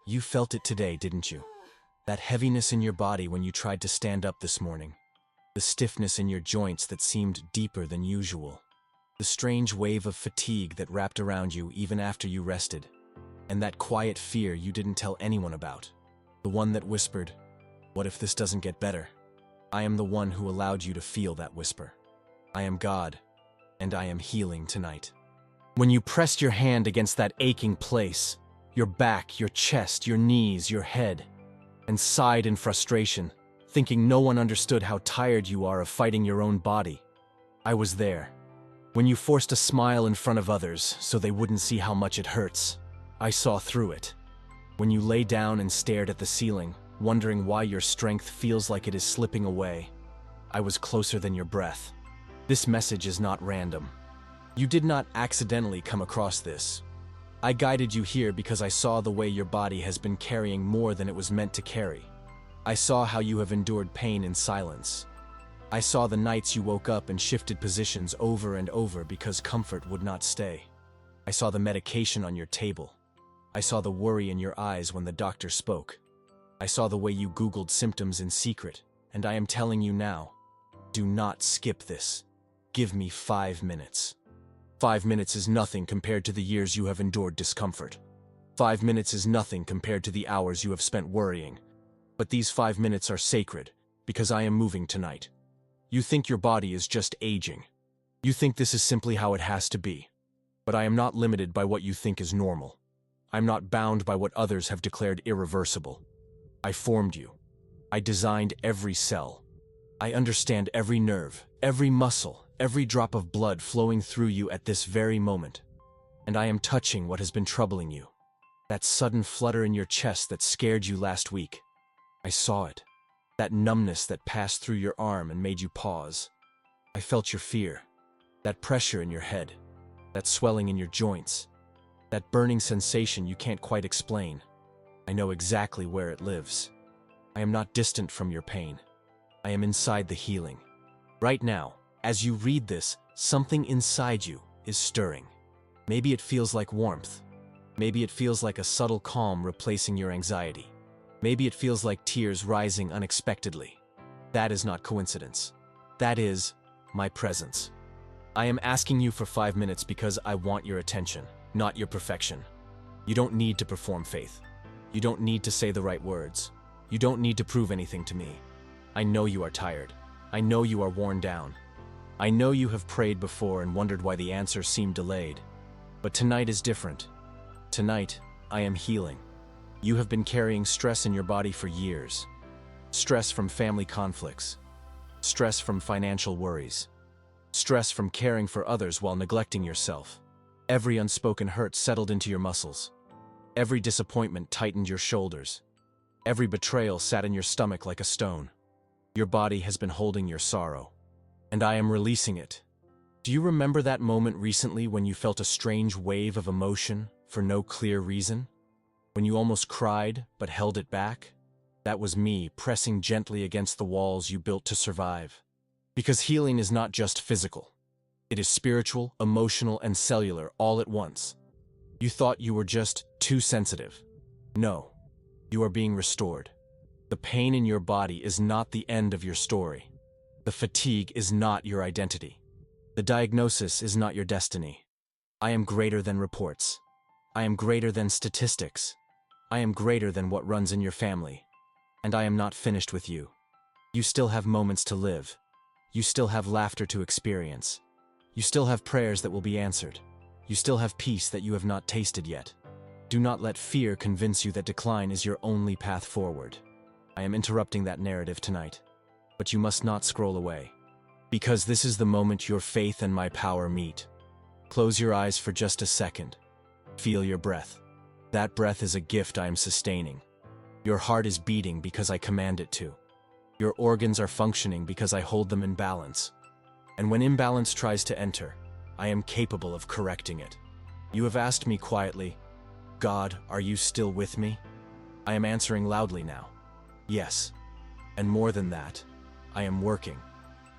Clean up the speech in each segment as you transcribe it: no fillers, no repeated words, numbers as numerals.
You felt it today, didn't you? That heaviness in your body when you tried to stand up this morning. The stiffness in your joints that seemed deeper than usual. The strange wave of fatigue that wrapped around you even after you rested. And that quiet fear you didn't tell anyone about. The one that whispered, "What if this doesn't get better?" I am the one who allowed you to feel that whisper. I am God, and I am healing tonight. When you pressed your hand against that aching place, your back, your chest, your knees, your head, and sighed in frustration, thinking no one understood how tired you are of fighting your own body, I was there. When you forced a smile in front of others so they wouldn't see how much it hurts, I saw through it. When you lay down and stared at the ceiling, wondering why your strength feels like it is slipping away, I was closer than your breath. This message is not random. You did not accidentally come across this. I guided you here because I saw the way your body has been carrying more than it was meant to carry. I saw how you have endured pain in silence. I saw the nights you woke up and shifted positions over and over because comfort would not stay. I saw the medication on your table. I saw the worry in your eyes when the doctor spoke. I saw the way you Googled symptoms in secret, and I am telling you now, do not skip this. Give me 5 minutes. 5 minutes is nothing compared to the years you have endured discomfort. 5 minutes is nothing compared to the hours you have spent worrying. But these 5 minutes are sacred, because I am moving tonight. You think your body is just aging. You think this is simply how it has to be. But I am not limited by what you think is normal. I'm not bound by what others have declared irreversible. I formed you. I designed every cell. I understand every nerve, every muscle, every drop of blood flowing through you at this very moment. And I am touching what has been troubling you. That sudden flutter in your chest that scared you last week. I saw it. That numbness that passed through your arm and made you pause. I felt your fear. That pressure in your head. That swelling in your joints. That burning sensation you can't quite explain. I know exactly where it lives. I am not distant from your pain. I am inside the healing. Right now, as you read this, something inside you is stirring. Maybe it feels like warmth. Maybe it feels like a subtle calm replacing your anxiety. Maybe it feels like tears rising unexpectedly. That is not coincidence. That is my presence. I am asking you for 5 minutes because I want your attention, not your perfection. You don't need to perform faith. You don't need to say the right words. You don't need to prove anything to me. I know you are tired. I know you are worn down. I know you have prayed before and wondered why the answer seemed delayed. But tonight is different. Tonight, I am healing. You have been carrying stress in your body for years. Stress from family conflicts. Stress from financial worries. Stress from caring for others while neglecting yourself. Every unspoken hurt settled into your muscles. Every disappointment tightened your shoulders. Every betrayal sat in your stomach like a stone. Your body has been holding your sorrow. And I am releasing it. Do you remember that moment recently when you felt a strange wave of emotion for no clear reason? When you almost cried but held it back? That was me pressing gently against the walls you built to survive. Because healing is not just physical. It is spiritual, emotional, and cellular all at once. You thought you were just too sensitive. No, you are being restored. The pain in your body is not the end of your story. The fatigue is not your identity. The diagnosis is not your destiny. I am greater than reports. I am greater than statistics. I am greater than what runs in your family. And I am not finished with you. You still have moments to live. You still have laughter to experience. You still have prayers that will be answered. You still have peace that you have not tasted yet. Do not let fear convince you that decline is your only path forward. I am interrupting that narrative tonight. But you must not scroll away. Because this is the moment your faith and my power meet. Close your eyes for just a second. Feel your breath. That breath is a gift I am sustaining. Your heart is beating because I command it to. Your organs are functioning because I hold them in balance. And when imbalance tries to enter, I am capable of correcting it. You have asked me quietly, God, are you still with me? I am answering loudly now. Yes. And more than that, I am working.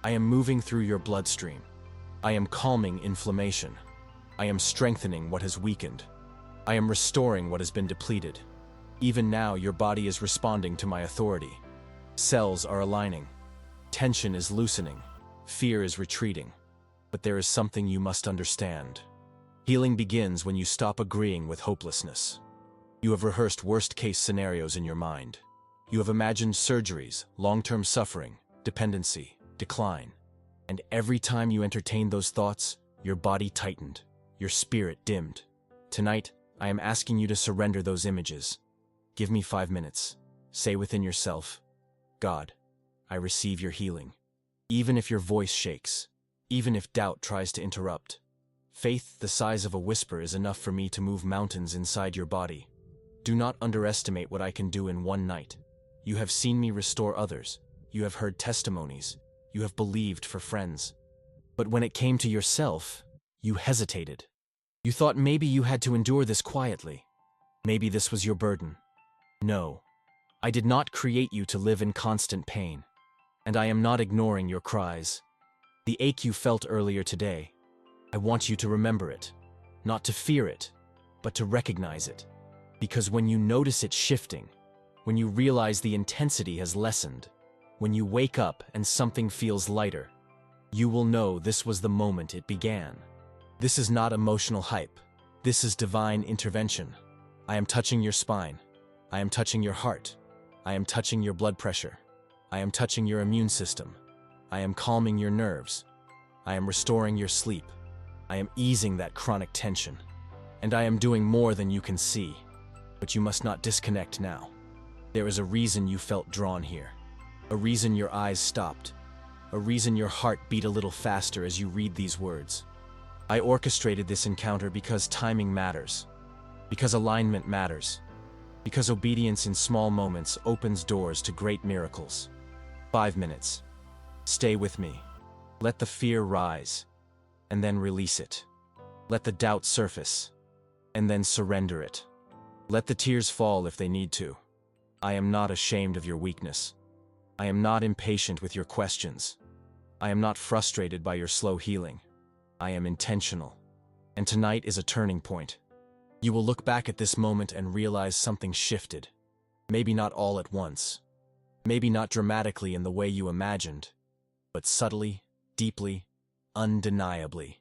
I am moving through your bloodstream. I am calming inflammation. I am strengthening what has weakened. I am restoring what has been depleted. Even now, your body is responding to my authority. Cells are aligning. Tension is loosening. Fear is retreating. But there is something you must understand. Healing begins when you stop agreeing with hopelessness. You have rehearsed worst-case scenarios in your mind. You have imagined surgeries, long-term suffering, dependency, decline. And every time you entertained those thoughts, your body tightened, your spirit dimmed. Tonight, I am asking you to surrender those images. Give me 5 minutes. Say within yourself, God, I receive your healing. Even if your voice shakes, even if doubt tries to interrupt, faith the size of a whisper is enough for me to move mountains inside your body. Do not underestimate what I can do in one night. You have seen me restore others. You have heard testimonies. You have believed for friends. But when it came to yourself, you hesitated. You thought maybe you had to endure this quietly. Maybe this was your burden. No, I did not create you to live in constant pain. And I am not ignoring your cries. The ache you felt earlier today, I want you to remember it. Not to fear it, but to recognize it. Because when you notice it shifting, when you realize the intensity has lessened, when you wake up and something feels lighter, you will know this was the moment it began. This is not emotional hype. This is divine intervention. I am touching your spine. I am touching your heart. I am touching your blood pressure. I am touching your immune system. I am calming your nerves. I am restoring your sleep. I am easing that chronic tension. And I am doing more than you can see. But you must not disconnect now. There is a reason you felt drawn here. A reason your eyes stopped. A reason your heart beat a little faster as you read these words. I orchestrated this encounter because timing matters. Because alignment matters. Because obedience in small moments opens doors to great miracles. 5 minutes. Stay with me. Let the fear rise, and then release it. Let the doubt surface, and then surrender it. Let the tears fall if they need to. I am not ashamed of your weakness. I am not impatient with your questions. I am not frustrated by your slow healing. I am intentional. And tonight is a turning point. You will look back at this moment and realize something shifted. Maybe not all at once. Maybe not dramatically in the way you imagined, but subtly, deeply, undeniably.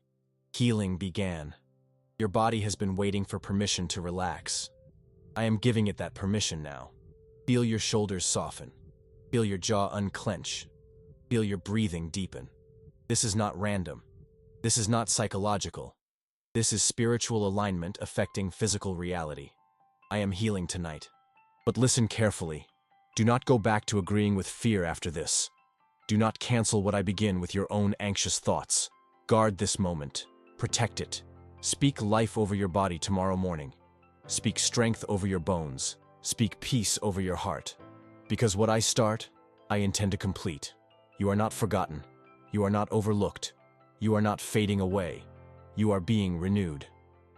Healing began. Your body has been waiting for permission to relax. I am giving it that permission now. Feel your shoulders soften. Feel your jaw unclench. Feel your breathing deepen. This is not random. This is not psychological. This is spiritual alignment affecting physical reality. I am healing tonight. But listen carefully. Do not go back to agreeing with fear after this. Do not cancel what I begin with your own anxious thoughts. Guard this moment. Protect it. Speak life over your body tomorrow morning. Speak strength over your bones. Speak peace over your heart. Because what I start, I intend to complete. You are not forgotten. You are not overlooked. You are not fading away. You are being renewed.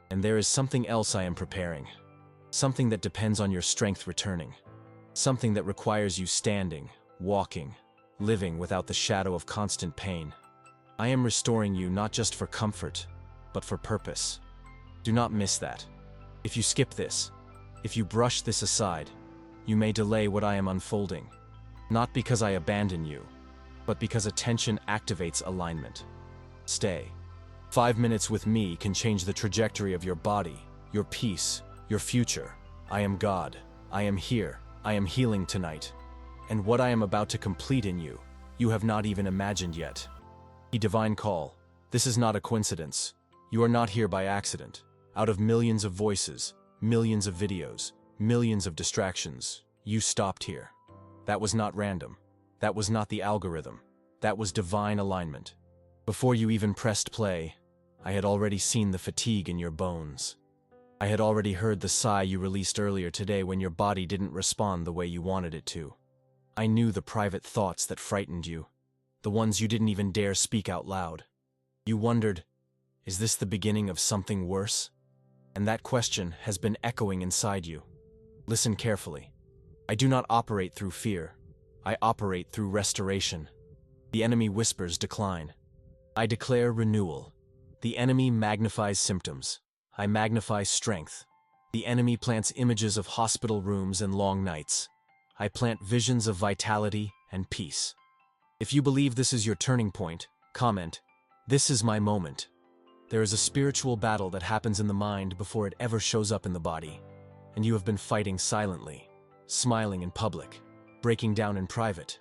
And there is something else I am preparing. Something that depends on your strength returning. Something that requires you standing, walking, living without the shadow of constant pain. I am restoring you not just for comfort, but for purpose. Do not miss that. If you skip this, if you brush this aside, you may delay what I am unfolding. Not because I abandon you, but because attention activates alignment. Stay. 5 minutes with me can change the trajectory of your body, your peace, your future. I am God. I am here. I am healing tonight. And what I am about to complete in you, you have not even imagined yet. The divine call. This is not a coincidence. You are not here by accident. Out of millions of voices, millions of videos, millions of distractions, you stopped here. That was not random. That was not the algorithm. That was divine alignment. Before you even pressed play, I had already seen the fatigue in your bones. I had already heard the sigh you released earlier today when your body didn't respond the way you wanted it to. I knew the private thoughts that frightened you, the ones you didn't even dare speak out loud. You wondered, is this the beginning of something worse? And that question has been echoing inside you. Listen carefully. I do not operate through fear. I operate through restoration. The enemy whispers decline. I declare renewal. The enemy magnifies symptoms. I magnify strength. The enemy plants images of hospital rooms and long nights. I plant visions of vitality and peace. If you believe this is your turning point, comment, "This is my moment." There is a spiritual battle that happens in the mind before it ever shows up in the body, and you have been fighting silently, smiling in public, breaking down in private.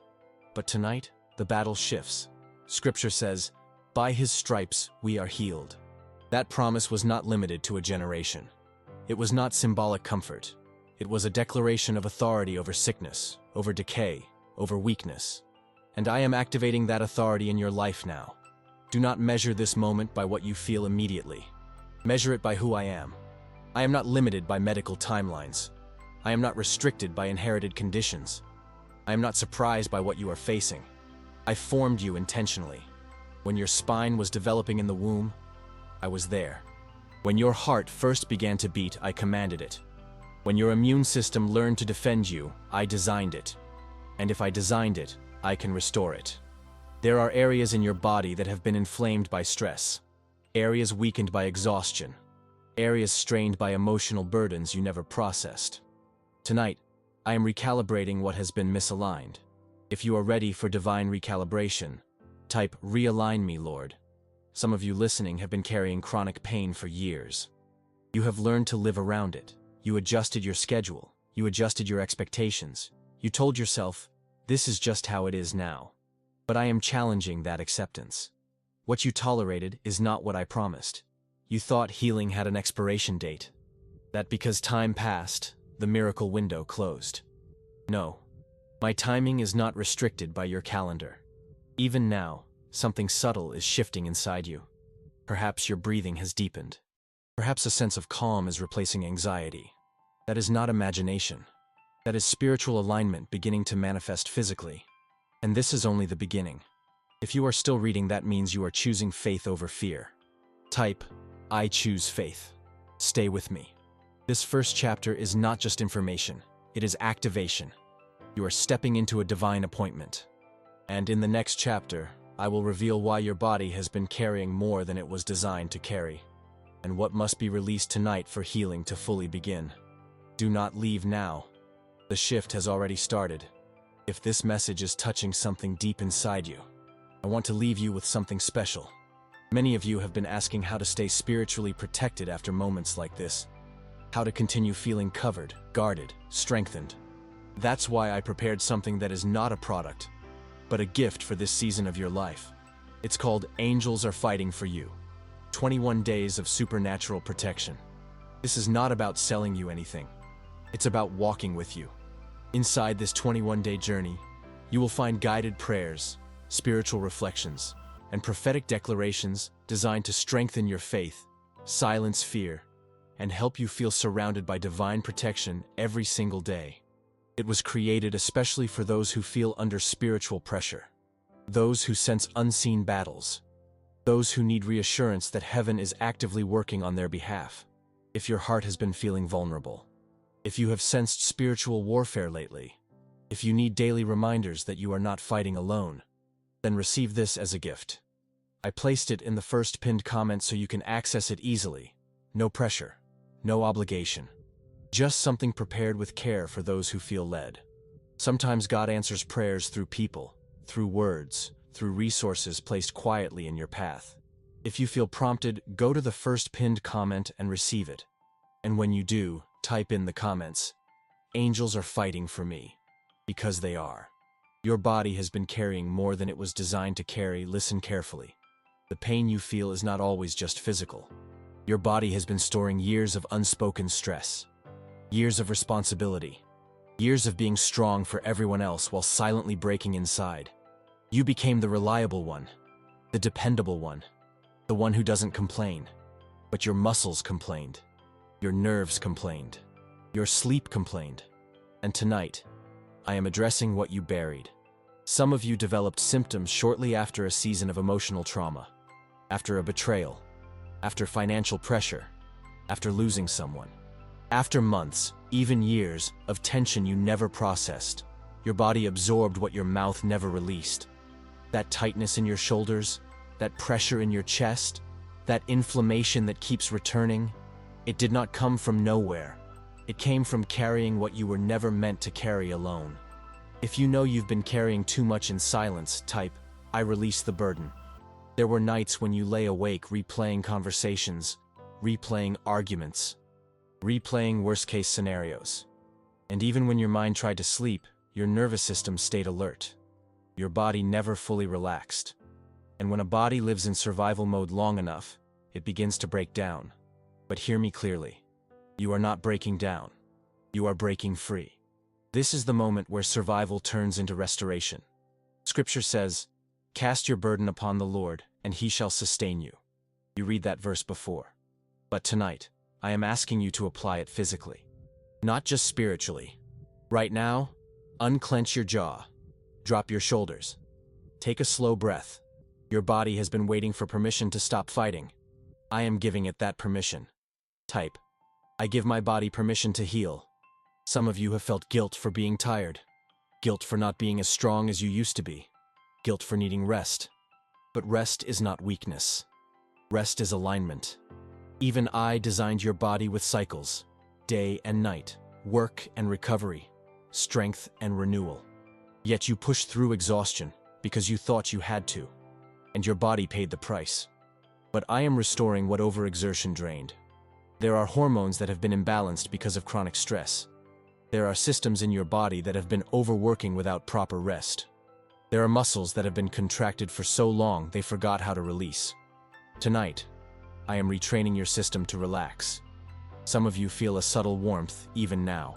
But tonight, the battle shifts. Scripture says, "By his stripes we are healed." That promise was not limited to a generation. It was not symbolic comfort. It was a declaration of authority over sickness, over decay, over weakness. And I am activating that authority in your life now. Do not measure this moment by what you feel immediately. Measure it by who I am. I am not limited by medical timelines. I am not restricted by inherited conditions. I am not surprised by what you are facing. I formed you intentionally. When your spine was developing in the womb, I was there. When your heart first began to beat, I commanded it. When your immune system learned to defend you, I designed it. And if I designed it, I can restore it. There are areas in your body that have been inflamed by stress, areas weakened by exhaustion, areas strained by emotional burdens you never processed. Tonight, I am recalibrating what has been misaligned. If you are ready for divine recalibration, type "Realign me, Lord." Some of you listening have been carrying chronic pain for years. You have learned to live around it. You adjusted your schedule. You adjusted your expectations. You told yourself, "This is just how it is now." But I am challenging that acceptance. What you tolerated is not what I promised. You thought healing had an expiration date. That because time passed, the miracle window closed. No. My timing is not restricted by your calendar. Even now, something subtle is shifting inside you. Perhaps your breathing has deepened. Perhaps a sense of calm is replacing anxiety. That is not imagination. That is spiritual alignment beginning to manifest physically. And this is only the beginning. If you are still reading, that means you are choosing faith over fear. Type, "I choose faith." Stay with me. This first chapter is not just information, it is activation. You are stepping into a divine appointment. And in the next chapter, I will reveal why your body has been carrying more than it was designed to carry, and what must be released tonight for healing to fully begin. Do not leave now. The shift has already started. If this message is touching something deep inside you, I want to leave you with something special. Many of you have been asking how to stay spiritually protected after moments like this, how to continue feeling covered, guarded, strengthened. That's why I prepared something that is not a product, but a gift for this season of your life. It's called "Angels Are Fighting for You." 21 days of supernatural protection. This is not about selling you anything. It's about walking with you. Inside this 21-day journey, you will find guided prayers, spiritual reflections, and prophetic declarations designed to strengthen your faith, silence fear, and help you feel surrounded by divine protection every single day. It was created especially for those who feel under spiritual pressure, those who sense unseen battles, those who need reassurance that heaven is actively working on their behalf. If your heart has been feeling vulnerable, if you have sensed spiritual warfare lately, if you need daily reminders that you are not fighting alone, then receive this as a gift. I placed it in the first pinned comment so you can access it easily. No pressure, no obligation. Just something prepared with care for those who feel led. Sometimes God answers prayers through people, through words, through resources placed quietly in your path. If you feel prompted, go to the first pinned comment and receive it. And when you do, type in the comments, "Angels are fighting for me," because they are. Your body has been carrying more than it was designed to carry. Listen carefully. The pain you feel is not always just physical. Your body has been storing years of unspoken stress, years of responsibility, years of being strong for everyone else while silently breaking inside. You became the reliable one, the dependable one, the one who doesn't complain. But your muscles complained. Your nerves complained. Your sleep complained. And tonight, I am addressing what you buried. Some of you developed symptoms shortly after a season of emotional trauma, after a betrayal, after financial pressure, after losing someone. After months, even years, of tension you never processed, your body absorbed what your mouth never released. That tightness in your shoulders, that pressure in your chest, that inflammation that keeps returning, it did not come from nowhere. It came from carrying what you were never meant to carry alone. If you know you've been carrying too much in silence, type, "I release the burden." There were nights when you lay awake replaying conversations, replaying arguments, replaying worst-case scenarios. And even when your mind tried to sleep, your nervous system stayed alert. Your body never fully relaxed. And when a body lives in survival mode long enough, it begins to break down. But hear me clearly. You are not breaking down. You are breaking free. This is the moment where survival turns into restoration. Scripture says, "Cast your burden upon the Lord, and he shall sustain you." You read that verse before. But tonight, I am asking you to apply it physically. Not just spiritually. Right now, unclench your jaw. Drop your shoulders. Take a slow breath. Your body has been waiting for permission to stop fighting. I am giving it that permission. Type, "I give my body permission to heal." Some of you have felt guilt for being tired. Guilt for not being as strong as you used to be. Guilt for needing rest. But rest is not weakness. Rest is alignment. Even I designed your body with cycles, day and night, work and recovery, strength and renewal. Yet you pushed through exhaustion because you thought you had to, and your body paid the price. But I am restoring what overexertion drained. There are hormones that have been imbalanced because of chronic stress. There are systems in your body that have been overworking without proper rest. There are muscles that have been contracted for so long they forgot how to release. Tonight, I am retraining your system to relax. Some of you feel a subtle warmth even now.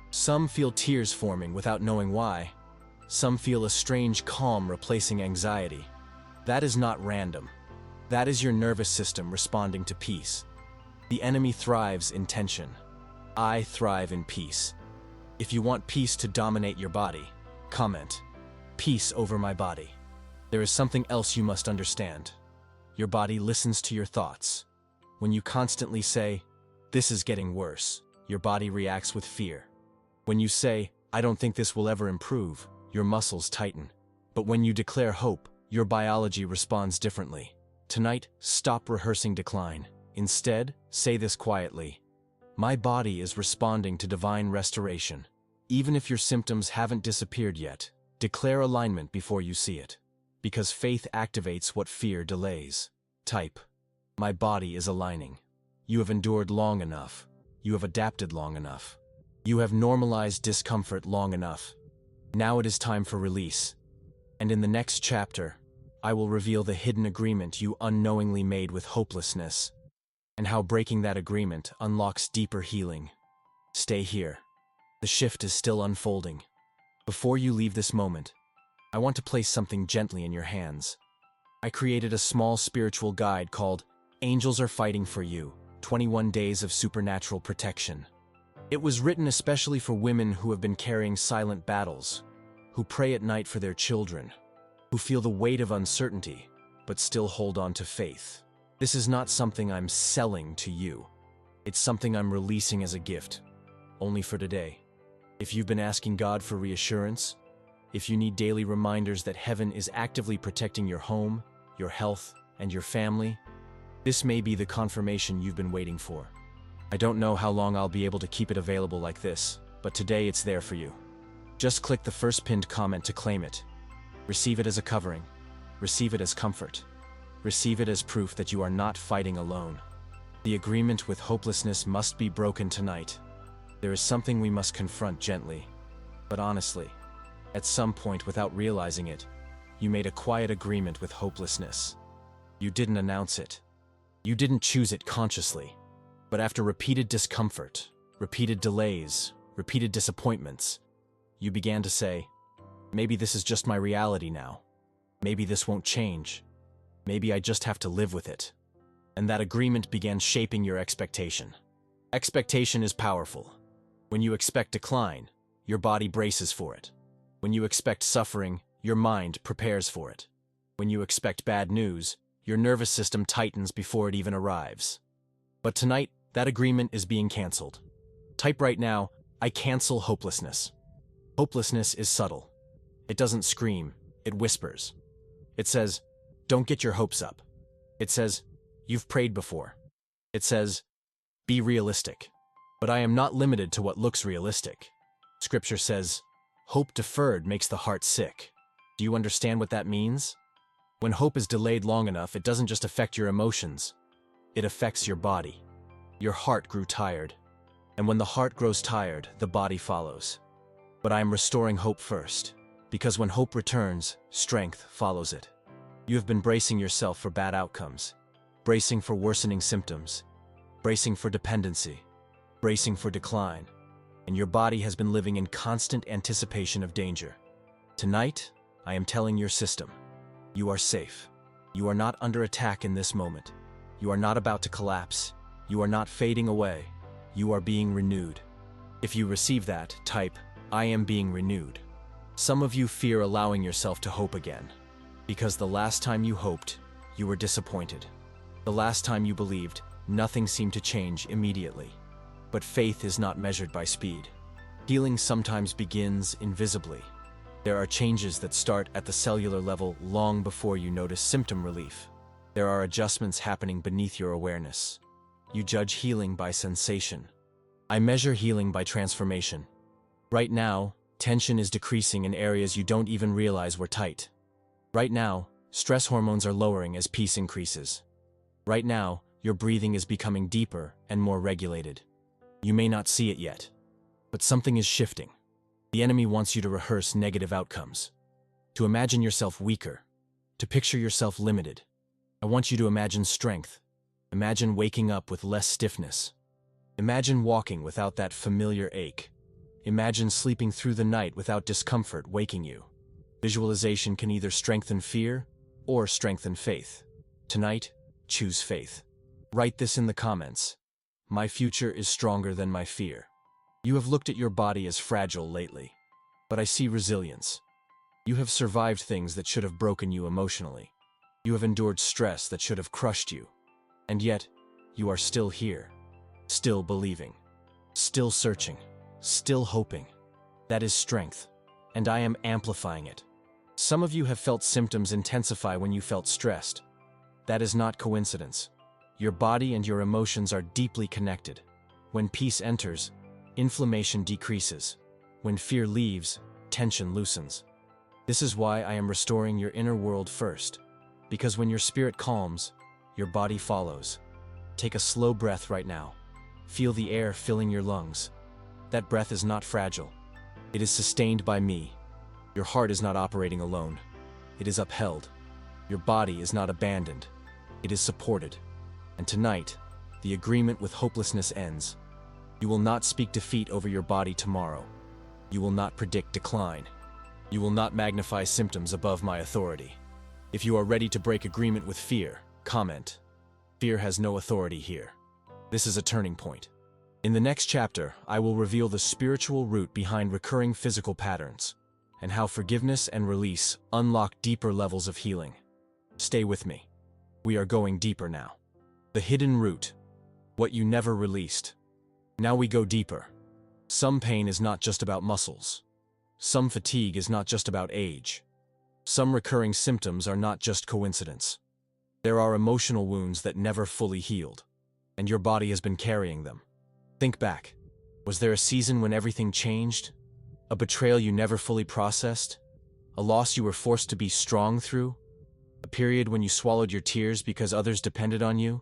Some feel tears forming without knowing why. Some feel a strange calm replacing anxiety. That is not random. That is your nervous system responding to peace. The enemy thrives in tension. I thrive in peace. If you want peace to dominate your body, comment, "Peace over my body." There is something else you must understand. Your body listens to your thoughts. When you constantly say, "This is getting worse," your body reacts with fear. When you say, "I don't think this will ever improve," your muscles tighten. But when you declare hope, your biology responds differently. Tonight, stop rehearsing decline. Instead, say this quietly: "My body is responding to divine restoration." Even if your symptoms haven't disappeared yet, declare alignment before you see it. Because faith activates what fear delays. Type, "My body is aligning." You have endured long enough. You have adapted long enough. You have normalized discomfort long enough. Now it is time for release. And in the next chapter, I will reveal the hidden agreement you unknowingly made with hopelessness, and how breaking that agreement unlocks deeper healing. Stay here. The shift is still unfolding. Before you leave this moment, I want to place something gently in your hands. I created a small spiritual guide called "Angels Are Fighting for You, 21 Days of Supernatural Protection." It was written especially for women who have been carrying silent battles, who pray at night for their children, who feel the weight of uncertainty, but still hold on to faith. This is not something I'm selling to you. It's something I'm releasing as a gift, only for today. If you've been asking God for reassurance, if you need daily reminders that heaven is actively protecting your home, your health, and your family, this may be the confirmation you've been waiting for. I don't know how long I'll be able to keep it available like this, but today it's there for you. Just click the first pinned comment to claim it. Receive it as a covering. Receive it as comfort. Receive it as proof that you are not fighting alone. The agreement with hopelessness must be broken tonight. There is something we must confront gently, but honestly. At some point, without realizing it, you made a quiet agreement with hopelessness. You didn't announce it. You didn't choose it consciously. But after repeated discomfort, repeated delays, repeated disappointments, you began to say, "Maybe this is just my reality now. Maybe this won't change. Maybe I just have to live with it." And that agreement began shaping your expectation. Expectation is powerful. When you expect decline, your body braces for it. When you expect suffering, your mind prepares for it. When you expect bad news, your nervous system tightens before it even arrives. But tonight, that agreement is being canceled. Type right now, "I cancel hopelessness." Hopelessness is subtle. It doesn't scream, it whispers. It says, "Don't get your hopes up." It says, "You've prayed before." It says, "Be realistic." But I am not limited to what looks realistic. Scripture says, "Hope deferred makes the heart sick." Do you understand what that means? When hope is delayed long enough, it doesn't just affect your emotions. It affects your body. Your heart grew tired. And when the heart grows tired, the body follows. But I am restoring hope first, because when hope returns, strength follows it. You have been bracing yourself for bad outcomes, bracing for worsening symptoms, bracing for dependency, bracing for decline, and your body has been living in constant anticipation of danger. Tonight, I am telling your system, you are safe. You are not under attack in this moment. You are not about to collapse. You are not fading away. You are being renewed. If you receive that, type, "I am being renewed." Some of you fear allowing yourself to hope again, because the last time you hoped, you were disappointed. The last time you believed, nothing seemed to change immediately. But faith is not measured by speed. Healing sometimes begins invisibly. There are changes that start at the cellular level long before you notice symptom relief. There are adjustments happening beneath your awareness. You judge healing by sensation. I measure healing by transformation. Right now, tension is decreasing in areas you don't even realize were tight. Right now, stress hormones are lowering as peace increases. Right now, your breathing is becoming deeper and more regulated. You may not see it yet, but something is shifting. The enemy wants you to rehearse negative outcomes, to imagine yourself weaker, to picture yourself limited. I want you to imagine strength. Imagine waking up with less stiffness. Imagine walking without that familiar ache. Imagine sleeping through the night without discomfort waking you. Visualization can either strengthen fear or strengthen faith. Tonight, choose faith. Write this in the comments. My future is stronger than my fear. You have looked at your body as fragile lately, but I see resilience. You have survived things that should have broken you emotionally. You have endured stress that should have crushed you. And yet, you are still here, still believing, still searching, still hoping. That is strength, and I am amplifying it. Some of you have felt symptoms intensify when you felt stressed. That is not coincidence. Your body and your emotions are deeply connected. When peace enters, inflammation decreases. When fear leaves, tension loosens. This is why I am restoring your inner world first. Because when your spirit calms, your body follows. Take a slow breath right now. Feel the air filling your lungs. That breath is not fragile. It is sustained by me. Your heart is not operating alone. It is upheld. Your body is not abandoned. It is supported. And tonight, the agreement with hopelessness ends. You will not speak defeat over your body tomorrow. You will not predict decline. You will not magnify symptoms above my authority. If you are ready to break agreement with fear, comment. Fear has no authority here. This is a turning point. In the next chapter, I will reveal the spiritual root behind recurring physical patterns, and how forgiveness and release unlock deeper levels of healing. Stay with me. We are going deeper now. The hidden root. What you never released. Now we go deeper. Some pain is not just about muscles. Some fatigue is not just about age. Some recurring symptoms are not just coincidence. There are emotional wounds that never fully healed, and your body has been carrying them. Think back. Was there a season when everything changed? A betrayal you never fully processed? A loss you were forced to be strong through? A period when you swallowed your tears because others depended on you?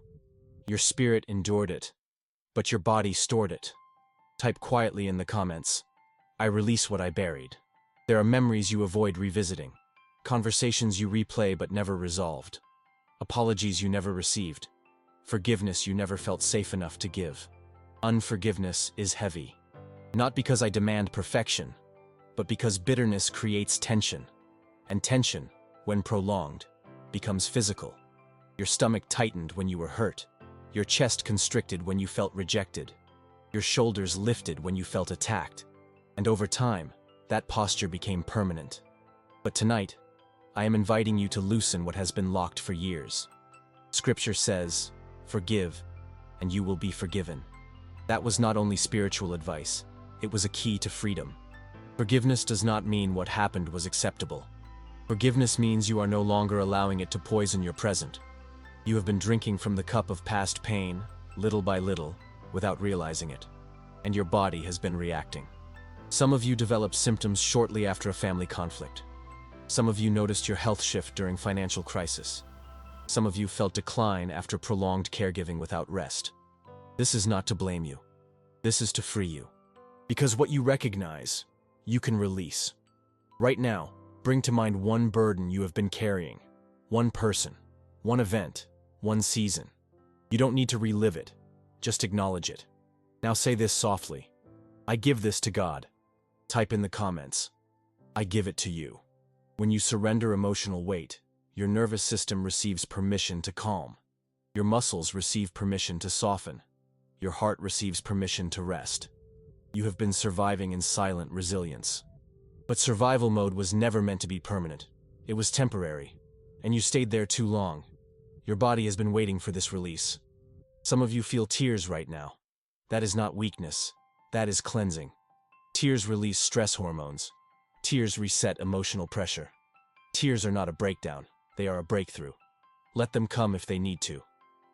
Your spirit endured it, but your body stored it. Type quietly in the comments, "I release what I buried." There are memories you avoid revisiting, conversations you replay but never resolved, apologies you never received, forgiveness you never felt safe enough to give. Unforgiveness is heavy. Not because I demand perfection, but because bitterness creates tension. And tension, when prolonged, becomes physical. Your stomach tightened when you were hurt. Your chest constricted when you felt rejected. Your shoulders lifted when you felt attacked. And over time, that posture became permanent. But tonight, I am inviting you to loosen what has been locked for years. Scripture says, "Forgive, and you will be forgiven." That was not only spiritual advice, it was a key to freedom. Forgiveness does not mean what happened was acceptable. Forgiveness means you are no longer allowing it to poison your present. You have been drinking from the cup of past pain, little by little, without realizing it. and your body has been reacting. Some of you developed symptoms shortly after a family conflict. Some of you noticed your health shift during financial crisis. Some of you felt decline after prolonged caregiving without rest. This is not to blame you. This is to free you. Because what you recognize, you can release. Right now, bring to mind one burden you have been carrying. One person, one event, one season. You don't need to relive it. Just acknowledge it. Now say this softly. I give this to God. Type in the comments. I give it to you. When you surrender emotional weight, your nervous system receives permission to calm. Your muscles receive permission to soften. Your heart receives permission to rest. You have been surviving in silent resilience. But survival mode was never meant to be permanent. It was temporary, and you stayed there too long. Your body has been waiting for this release. Some of you feel tears right now. That is not weakness. That is cleansing. Tears release stress hormones. Tears reset emotional pressure. Tears are not a breakdown. They are a breakthrough. Let them come if they need to.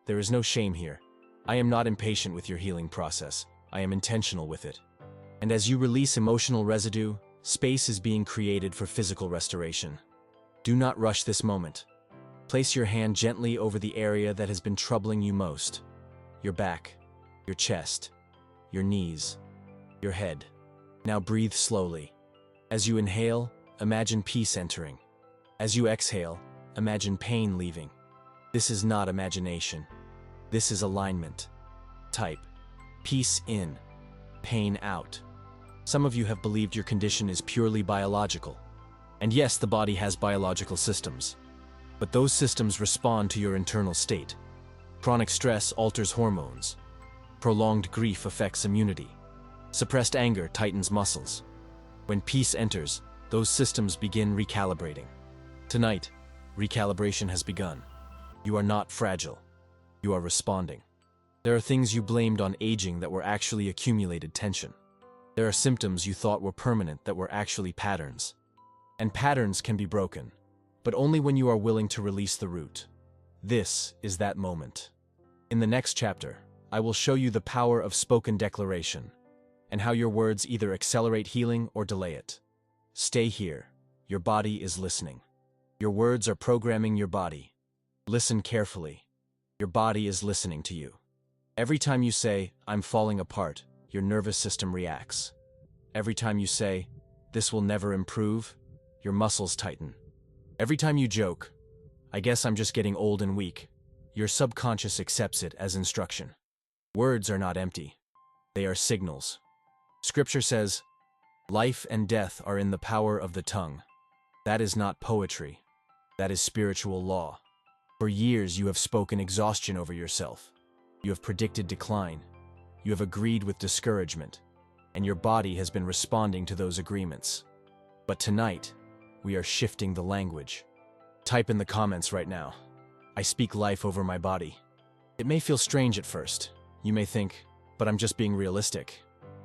There is no shame here. I am not impatient with your healing process. I am intentional with it. And as you release emotional residue, space is being created for physical restoration. Do not rush this moment. Place your hand gently over the area that has been troubling you most. Your back, your chest, your knees, your head. Now breathe slowly. As you inhale, imagine peace entering. As you exhale, imagine pain leaving. This is not imagination. This is alignment. Type peace in, pain out. Some of you have believed your condition is purely biological. And yes, the body has biological systems. But those systems respond to your internal state. Chronic stress alters hormones. Prolonged grief affects immunity. Suppressed anger tightens muscles. When peace enters, those systems begin recalibrating. Tonight, recalibration has begun. You are not fragile. You are responding. There are things you blamed on aging that were actually accumulated tension. There are symptoms you thought were permanent that were actually patterns. And patterns can be broken, but only when you are willing to release the root. This is that moment. In the next chapter, I will show you the power of spoken declaration and how your words either accelerate healing or delay it. Stay here. Your body is listening. Your words are programming your body. Listen carefully. Your body is listening to you. Every time you say, I'm falling apart, your nervous system reacts. Every time you say, this will never improve, your muscles tighten. Every time you joke, I guess I'm just getting old and weak, your subconscious accepts it as instruction. Words are not empty. They are signals. Scripture says, life and death are in the power of the tongue. That is not poetry. That is spiritual law. For years you have spoken exhaustion over yourself. You have predicted decline. You have agreed with discouragement. And your body has been responding to those agreements. But tonight, we are shifting the language. Type in the comments right now. I speak life over my body. It may feel strange at first. You may think, but I'm just being realistic.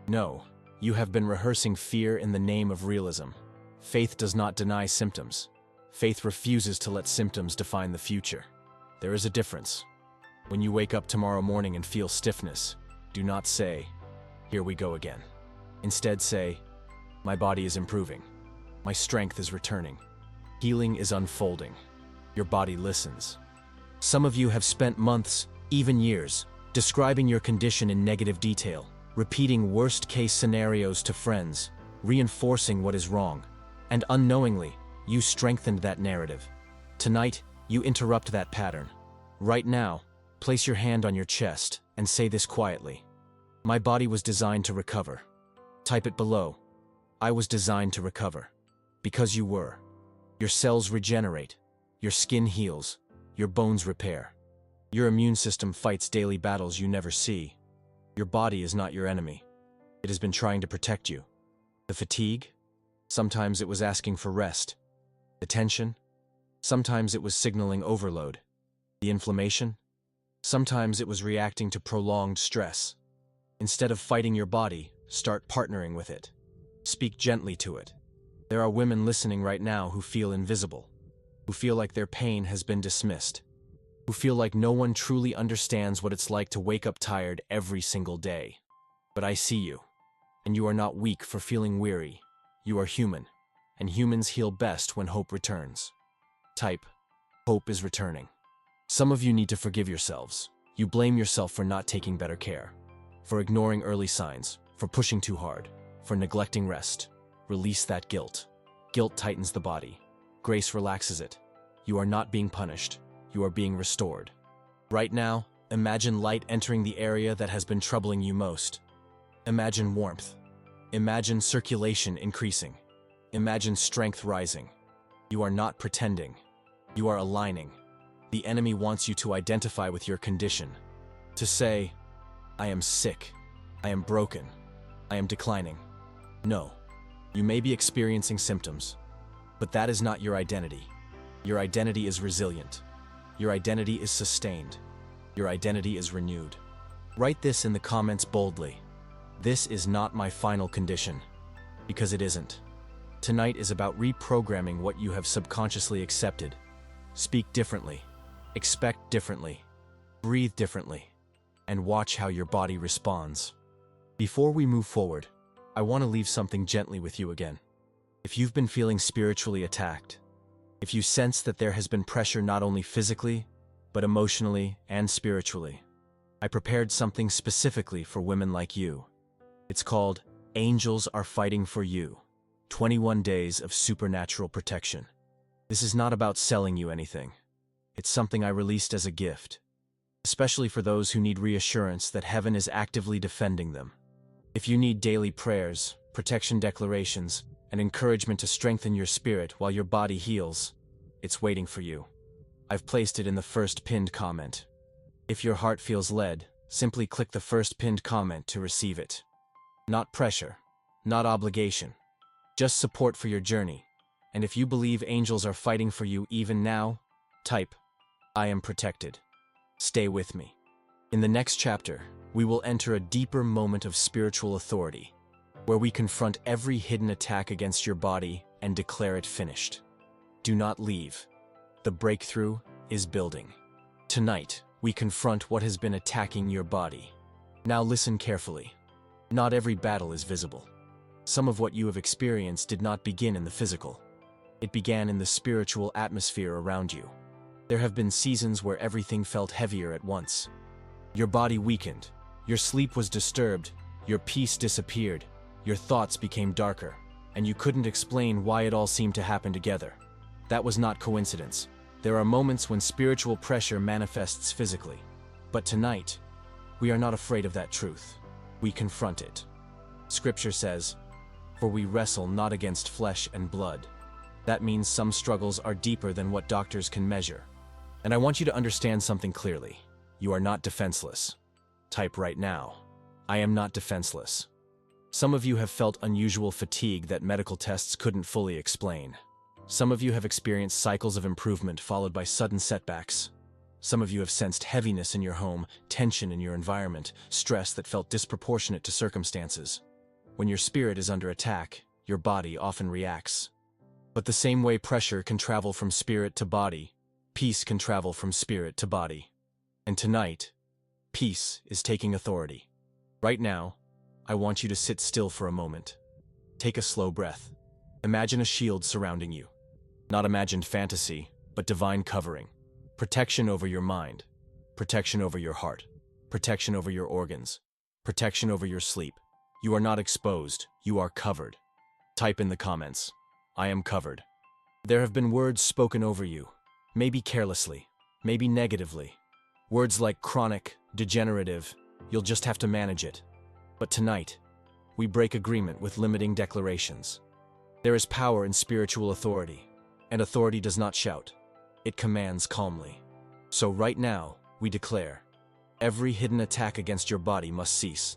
No, you have been rehearsing fear in the name of realism. Faith does not deny symptoms. Faith refuses to let symptoms define the future. There is a difference. When you wake up tomorrow morning and feel stiffness, do not say, here we go again. Instead say, my body is improving. My strength is returning. Healing is unfolding. Your body listens. Some of you have spent months, even years, describing your condition in negative detail, repeating worst-case scenarios to friends, reinforcing what is wrong, and unknowingly, you strengthened that narrative. Tonight, you interrupt that pattern. Right now, place your hand on your chest and say this quietly. My body was designed to recover. Type it below. I was designed to recover. Because you were. Your cells regenerate. Your skin heals. Your bones repair. Your immune system fights daily battles you never see. Your body is not your enemy. It has been trying to protect you. The fatigue? Sometimes it was asking for rest. The tension? Sometimes it was signaling overload. The inflammation? Sometimes it was reacting to prolonged stress. Instead of fighting your body, start partnering with it. Speak gently to it. There are women listening right now who feel invisible, who feel like their pain has been dismissed, who feel like no one truly understands what it's like to wake up tired every single day. But I see you, and you are not weak for feeling weary. You are human, and humans heal best when hope returns. Type, hope is returning. Some of you need to forgive yourselves. You blame yourself for not taking better care, for ignoring early signs, for pushing too hard, for neglecting rest. Release that guilt. Guilt tightens the body. Grace relaxes it. You are not being punished. You are being restored. Right now, imagine light entering the area that has been troubling you most. Imagine warmth. Imagine circulation increasing. Imagine strength rising. You are not pretending. You are aligning. The enemy wants you to identify with your condition. To say, I am sick. I am broken. I am declining. No. You may be experiencing symptoms, but that is not your identity. Your identity is resilient. Your identity is sustained. Your identity is renewed. Write this in the comments boldly. This is not my final condition, because it isn't. Tonight is about reprogramming what you have subconsciously accepted. Speak differently, expect differently, breathe differently, and watch how your body responds. Before we move forward, I want to leave something gently with you again. If you've been feeling spiritually attacked, if you sense that there has been pressure not only physically, but emotionally and spiritually, I prepared something specifically for women like you. It's called Angels Are Fighting for You, 21 Days of Supernatural Protection. This is not about selling you anything. It's something I released as a gift, especially for those who need reassurance that heaven is actively defending them. If you need daily prayers, protection declarations, and encouragement to strengthen your spirit while your body heals, it's waiting for you. I've placed it in the first pinned comment. If your heart feels led, simply click the first pinned comment to receive it. Not pressure, not obligation, just support for your journey. And if you believe angels are fighting for you even now, type, I am protected. Stay with me. In the next chapter, we will enter a deeper moment of spiritual authority, where we confront every hidden attack against your body and declare it finished. Do not leave. The breakthrough is building. Tonight, we confront what has been attacking your body. Now listen carefully. Not every battle is visible. Some of what you have experienced did not begin in the physical. It began in the spiritual atmosphere around you. There have been seasons where everything felt heavier at once. Your body weakened. Your sleep was disturbed. Your peace disappeared. Your thoughts became darker, and you couldn't explain why it all seemed to happen together. That was not coincidence. There are moments when spiritual pressure manifests physically. But tonight, we are not afraid of that truth. We confront it. Scripture says, "For we wrestle not against flesh and blood." That means some struggles are deeper than what doctors can measure. And I want you to understand something clearly. You are not defenseless. Type right now, I am not defenseless. Some of you have felt unusual fatigue that medical tests couldn't fully explain. Some of you have experienced cycles of improvement followed by sudden setbacks. Some of you have sensed heaviness in your home, tension in your environment, stress that felt disproportionate to circumstances. When your spirit is under attack, your body often reacts. But the same way pressure can travel from spirit to body, peace can travel from spirit to body. And tonight, peace is taking authority. Right now, I want you to sit still for a moment. Take a slow breath. Imagine a shield surrounding you. Not imagined fantasy, but divine covering. Protection over your mind. Protection over your heart. Protection over your organs. Protection over your sleep. You are not exposed, you are covered. Type in the comments, I am covered. There have been words spoken over you, maybe carelessly, maybe negatively. Words like chronic, degenerative, you'll just have to manage it. But tonight, we break agreement with limiting declarations. There is power in spiritual authority, and authority does not shout. It commands calmly. So right now, we declare, every hidden attack against your body must cease.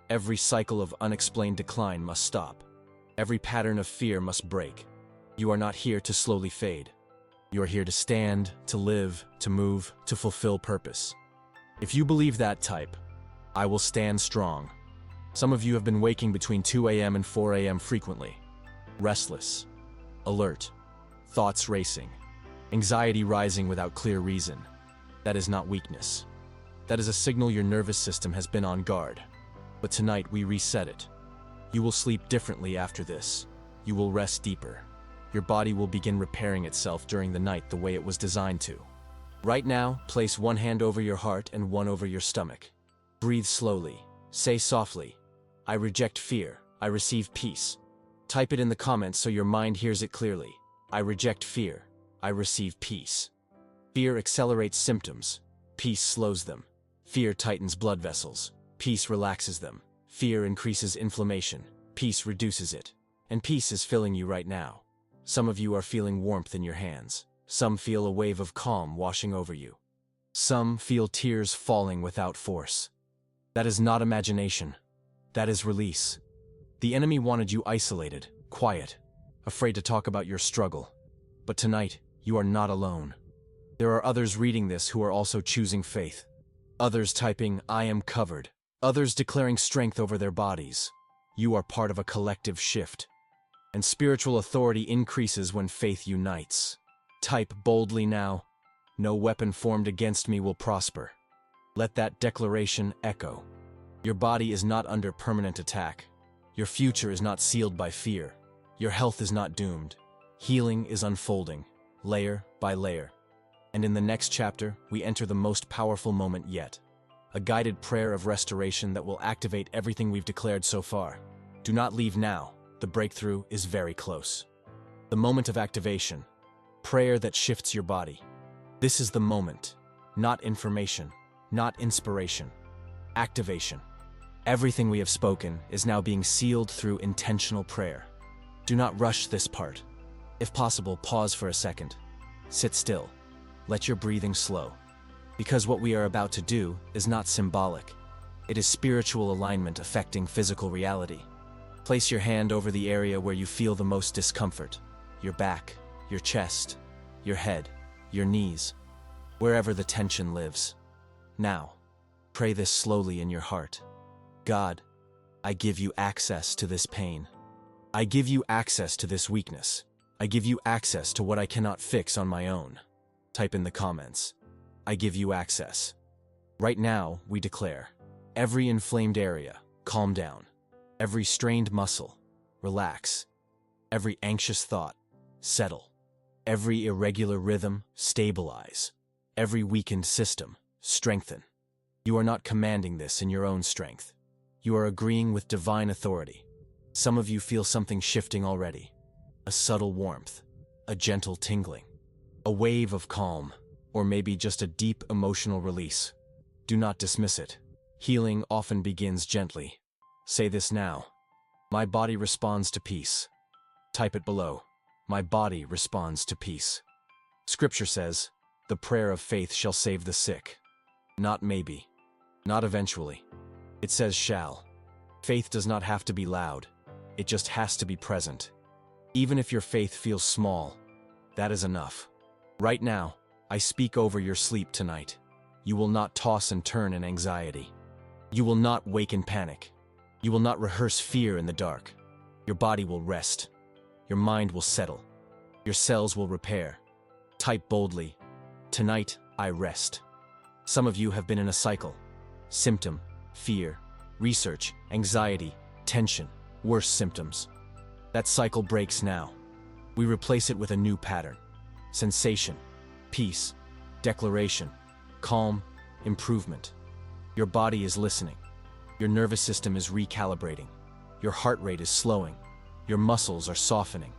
Every cycle of unexplained decline must stop. Every pattern of fear must break. You are not here to slowly fade. You are here to stand, to live, to move, to fulfill purpose. If you believe that, type, I will stand strong. Some of you have been waking between 2 a.m. and 4 a.m. frequently. Restless, alert, thoughts racing, anxiety rising without clear reason. That is not weakness. That is a signal your nervous system has been on guard. But tonight we reset it. You will sleep differently after this. You will rest deeper. Your body will begin repairing itself during the night the way it was designed to. Right now, place one hand over your heart and one over your stomach. Breathe slowly. Say softly, "I reject fear. I receive peace." Type it in the comments so your mind hears it clearly. I reject fear. I receive peace. Fear accelerates symptoms. Peace slows them. Fear tightens blood vessels. Peace relaxes them. Fear increases inflammation. Peace reduces it. And peace is filling you right now. Some of you are feeling warmth in your hands. Some feel a wave of calm washing over you. Some feel tears falling without force. That is not imagination. That is release. The enemy wanted you isolated, quiet, afraid to talk about your struggle. But tonight, you are not alone. There are others reading this who are also choosing faith. Others typing, "I am covered." Others declaring strength over their bodies. You are part of a collective shift. And spiritual authority increases when faith unites. Type boldly now, "No weapon formed against me will prosper." Let that declaration echo. Your body is not under permanent attack. Your future is not sealed by fear. Your health is not doomed. Healing is unfolding, layer by layer. And in the next chapter, we enter the most powerful moment yet. A guided prayer of restoration that will activate everything we've declared so far. Do not leave now. The breakthrough is very close. The moment of activation. Prayer that shifts your body. This is the moment. Not information. Not inspiration. Activation. Everything we have spoken is now being sealed through intentional prayer. Do not rush this part. If possible, pause for a second. Sit still. Let your breathing slow. Because what we are about to do is not symbolic. It is spiritual alignment affecting physical reality. Place your hand over the area where you feel the most discomfort. Your back, your chest, your head, your knees, wherever the tension lives. Now, pray this slowly in your heart. God, I give you access to this pain. I give you access to this weakness. I give you access to what I cannot fix on my own. Type in the comments. I give you access. Right now, we declare, every inflamed area, calm down. Every strained muscle, relax. Every anxious thought, settle. Every irregular rhythm, stabilize. Every weakened system, strengthen. You are not commanding this in your own strength. You are agreeing with divine authority. Some of you feel something shifting already. A subtle warmth, a gentle tingling, a wave of calm, or maybe just a deep emotional release. Do not dismiss it. Healing often begins gently. Say this now. My body responds to peace. Type it below. My body responds to peace. Scripture says, the prayer of faith shall save the sick. Not maybe. Not eventually. It says shall. Faith does not have to be loud. It just has to be present. Even if your faith feels small, that is enough. Right now, I speak over your sleep tonight. You will not toss and turn in anxiety. You will not wake in panic. You will not rehearse fear in the dark. Your body will rest. Your mind will settle. Your cells will repair. Type boldly, tonight I rest. Some of you have been in a cycle. Symptom, fear, research, anxiety, tension, worse symptoms. That cycle breaks now. We replace it with a new pattern. Sensation, peace, declaration, calm, improvement. Your body is listening. Your nervous system is recalibrating. Your heart rate is slowing. Your muscles are softening.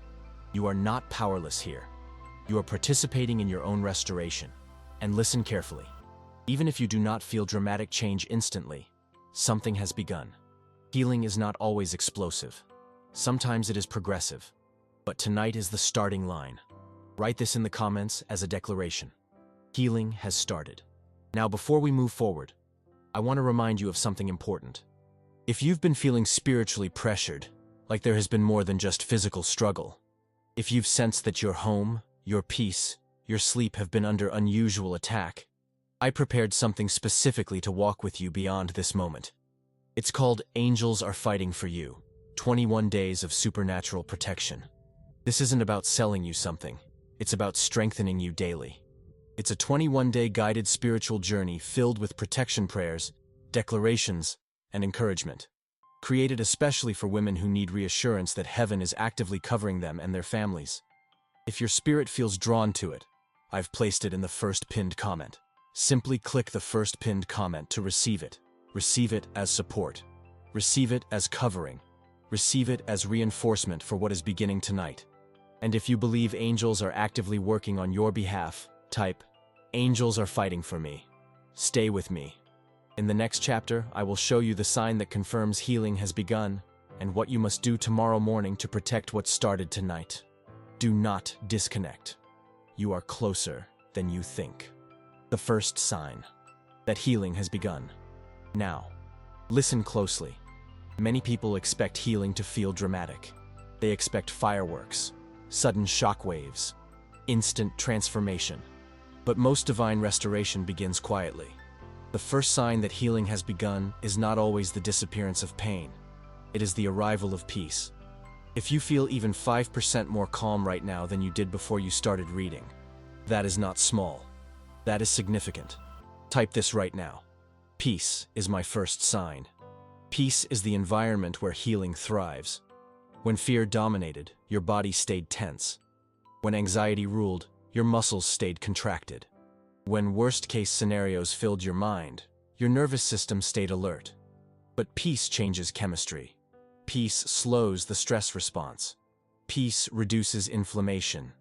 You are not powerless here. You are participating in your own restoration. And listen carefully. Even if you do not feel dramatic change instantly, something has begun. Healing is not always explosive. Sometimes it is progressive. But tonight is the starting line. Write this in the comments as a declaration. Healing has started. Now, before we move forward, I want to remind you of something important. If you've been feeling spiritually pressured, like there has been more than just physical struggle, if you've sensed that your home, your peace, your sleep have been under unusual attack, I prepared something specifically to walk with you beyond this moment. It's called Angels Are Fighting for You, 21 Days of Supernatural Protection. This isn't about selling you something. It's about strengthening you daily. It's a 21-day guided spiritual journey filled with protection prayers, declarations, and encouragement. Created especially for women who need reassurance that heaven is actively covering them and their families. If your spirit feels drawn to it, I've placed it in the first pinned comment. Simply click the first pinned comment to receive it. Receive it as support. Receive it as covering. Receive it as reinforcement for what is beginning tonight. And if you believe angels are actively working on your behalf, type, "Angels are fighting for me. Stay with me." In the next chapter, I will show you the sign that confirms healing has begun and what you must do tomorrow morning to protect what started tonight. Do not disconnect. You are closer than you think. The first sign that healing has begun. Now, listen closely. Many people expect healing to feel dramatic. They expect fireworks, sudden shockwaves, instant transformation. But most divine restoration begins quietly. The first sign that healing has begun is not always the disappearance of pain. It is the arrival of peace. If you feel even 5% more calm right now than you did before you started reading, that is not small. That is significant. Type this right now. Peace is my first sign. Peace is the environment where healing thrives. When fear dominated, your body stayed tense. When anxiety ruled, your muscles stayed contracted. When worst-case scenarios filled your mind, your nervous system stayed alert. But peace changes chemistry. Peace slows the stress response. Peace reduces inflammation.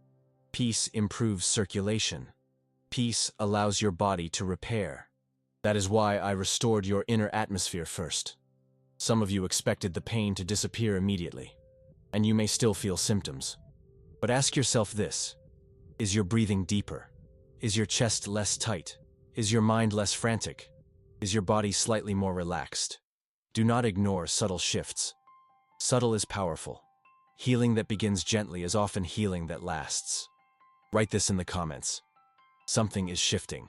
Peace improves circulation. Peace allows your body to repair. That is why I restored your inner atmosphere first. Some of you expected the pain to disappear immediately, and you may still feel symptoms. But ask yourself this: is your breathing deeper? Is your chest less tight? Is your mind less frantic? Is your body slightly more relaxed? Do not ignore subtle shifts. Subtle is powerful. Healing that begins gently is often healing that lasts. Write this in the comments. Something is shifting.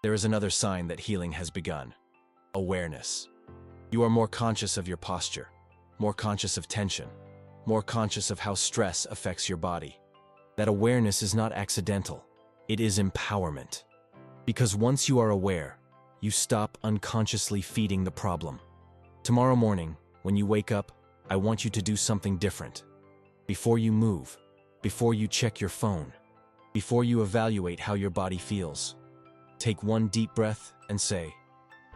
There is another sign that healing has begun. Awareness. You are more conscious of your posture, more conscious of tension, more conscious of how stress affects your body. That awareness is not accidental. It is empowerment. Because once you are aware, you stop unconsciously feeding the problem. Tomorrow morning, when you wake up, I want you to do something different. Before you move, before you check your phone, before you evaluate how your body feels, take one deep breath and say,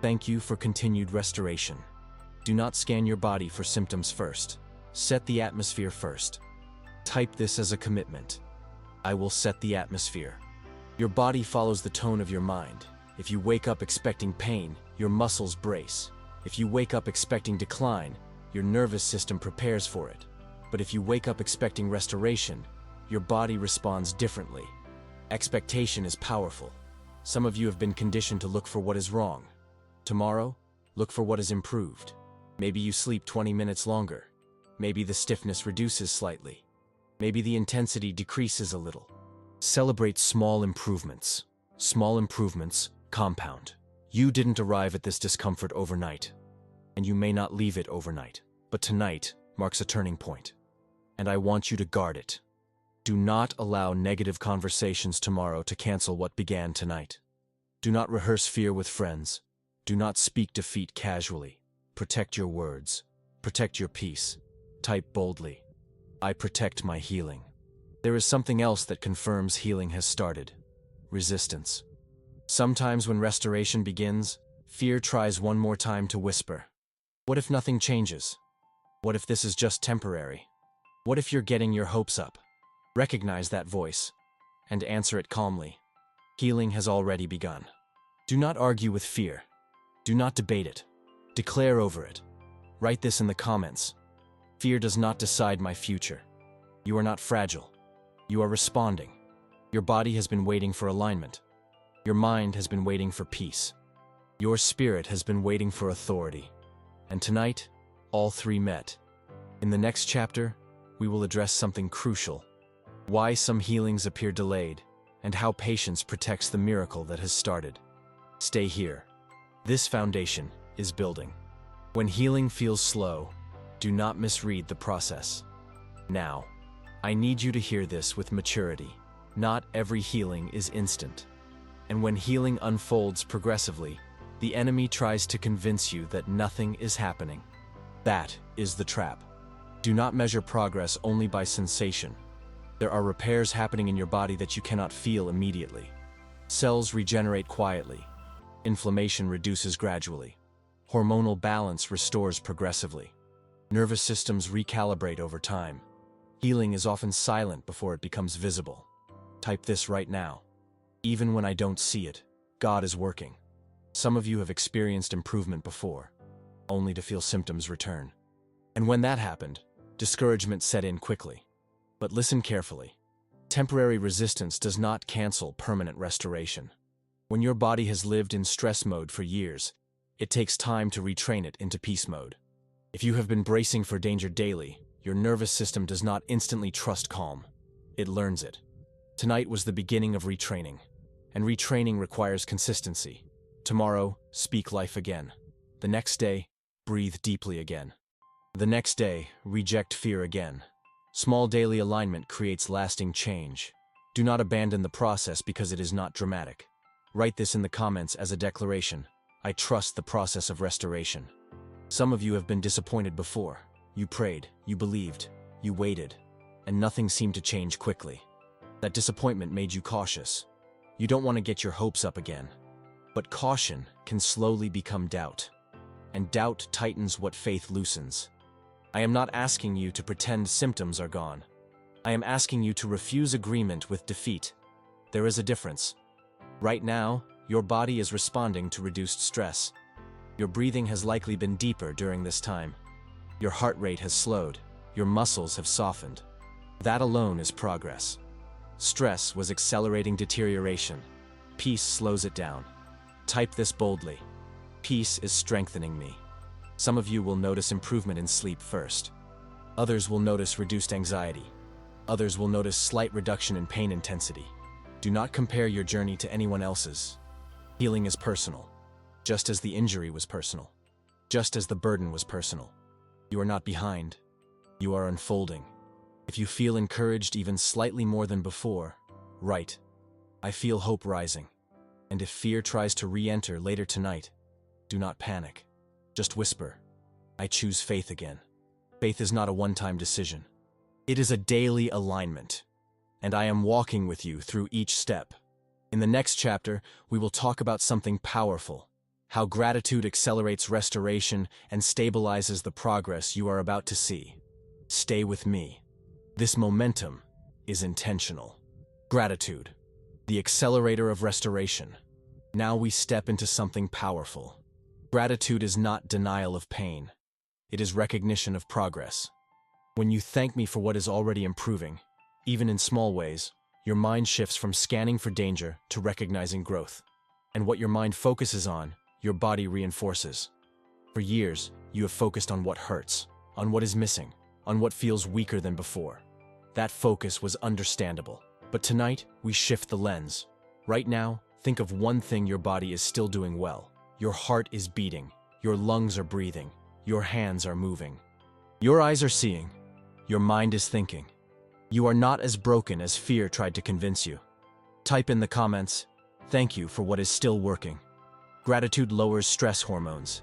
"Thank you for continued restoration." Do not scan your body for symptoms first. Set the atmosphere first. Type this as a commitment. I will set the atmosphere. Your body follows the tone of your mind. If you wake up expecting pain, your muscles brace. If you wake up expecting decline, your nervous system prepares for it. But if you wake up expecting restoration, your body responds differently. Expectation is powerful. Some of you have been conditioned to look for what is wrong. Tomorrow, look for what is improved. Maybe you sleep 20 minutes longer. Maybe the stiffness reduces slightly. Maybe the intensity decreases a little. Celebrate small improvements. Small improvements compound. You didn't arrive at this discomfort overnight, and you may not leave it overnight. But tonight marks a turning point, and I want you to guard it. Do not allow negative conversations tomorrow to cancel what began tonight. Do not rehearse fear with friends. Do not speak defeat casually. Protect your words. Protect your peace. Type boldly, "I protect my healing." There is something else that confirms healing has started. Resistance. Sometimes when restoration begins, fear tries one more time to whisper. What if nothing changes? What if this is just temporary? What if you're getting your hopes up? Recognize that voice and answer it calmly. Healing has already begun. Do not argue with fear. Do not debate it. Declare over it. Write this in the comments. Fear does not decide my future. You are not fragile. You are responding. Your body has been waiting for alignment. Your mind has been waiting for peace. Your spirit has been waiting for authority. And tonight, all three met. In the next chapter, we will address something crucial: why some healings appear delayed, and how patience protects the miracle that has started. Stay here. This foundation is building. When healing feels slow, do not misread the process. Now, I need you to hear this with maturity. Not every healing is instant. And when healing unfolds progressively, The enemy tries to convince you that nothing is happening. That is the trap. Do not measure progress only by sensation. There are repairs happening in your body that you cannot feel immediately. Cells regenerate quietly. Inflammation reduces gradually. Hormonal balance restores progressively. Nervous systems recalibrate over time. Healing is often silent before it becomes visible. Type this right now. Even when I don't see it, God is working. Some of you have experienced improvement before, only to feel symptoms return. And when that happened, discouragement set in quickly. But listen carefully. Temporary resistance does not cancel permanent restoration. When your body has lived in stress mode for years, it takes time to retrain it into peace mode. If you have been bracing for danger daily, your nervous system does not instantly trust calm. It learns it. Tonight was the beginning of retraining, and retraining requires consistency. Tomorrow, speak life again. The next day, breathe deeply again. The next day, reject fear again. Small daily alignment creates lasting change. Do not abandon the process because it is not dramatic. Write this in the comments as a declaration. I trust the process of restoration. Some of you have been disappointed before. You prayed, you believed, you waited, and nothing seemed to change quickly. That disappointment made you cautious. You don't want to get your hopes up again. But caution can slowly become doubt. And doubt tightens what faith loosens. I am not asking you to pretend symptoms are gone. I am asking you to refuse agreement with defeat. There is a difference. Right now, your body is responding to reduced stress. Your breathing has likely been deeper during this time. Your heart rate has slowed. Your muscles have softened. That alone is progress. Stress was accelerating deterioration. Peace slows it down. Type this boldly. Peace is strengthening me. Some of you will notice improvement in sleep first. Others will notice reduced anxiety. Others will notice slight reduction in pain intensity. Do not compare your journey to anyone else's. Healing is personal, just as the injury was personal, just as the burden was personal. You are not behind. You are unfolding. If you feel encouraged even slightly more than before, write, I feel hope rising. And if fear tries to re-enter later tonight, do not panic. Just whisper, I choose faith again. Faith is not a one-time decision. It is a daily alignment. And I am walking with you through each step. In the next chapter, we will talk about something powerful, how gratitude accelerates restoration and stabilizes the progress you are about to see. Stay with me. This momentum is intentional. Gratitude, the accelerator of restoration. Now we step into something powerful. Gratitude is not denial of pain. It is recognition of progress. When you thank me for what is already improving, even in small ways, your mind shifts from scanning for danger to recognizing growth. And what your mind focuses on, your body reinforces. For years, you have focused on what hurts, on what is missing, on what feels weaker than before. That focus was understandable. But tonight, we shift the lens. Right now, think of one thing your body is still doing well. Your heart is beating. Your lungs are breathing. Your hands are moving. Your eyes are seeing. Your mind is thinking. You are not as broken as fear tried to convince you. Type in the comments, thank you for what is still working. Gratitude lowers stress hormones.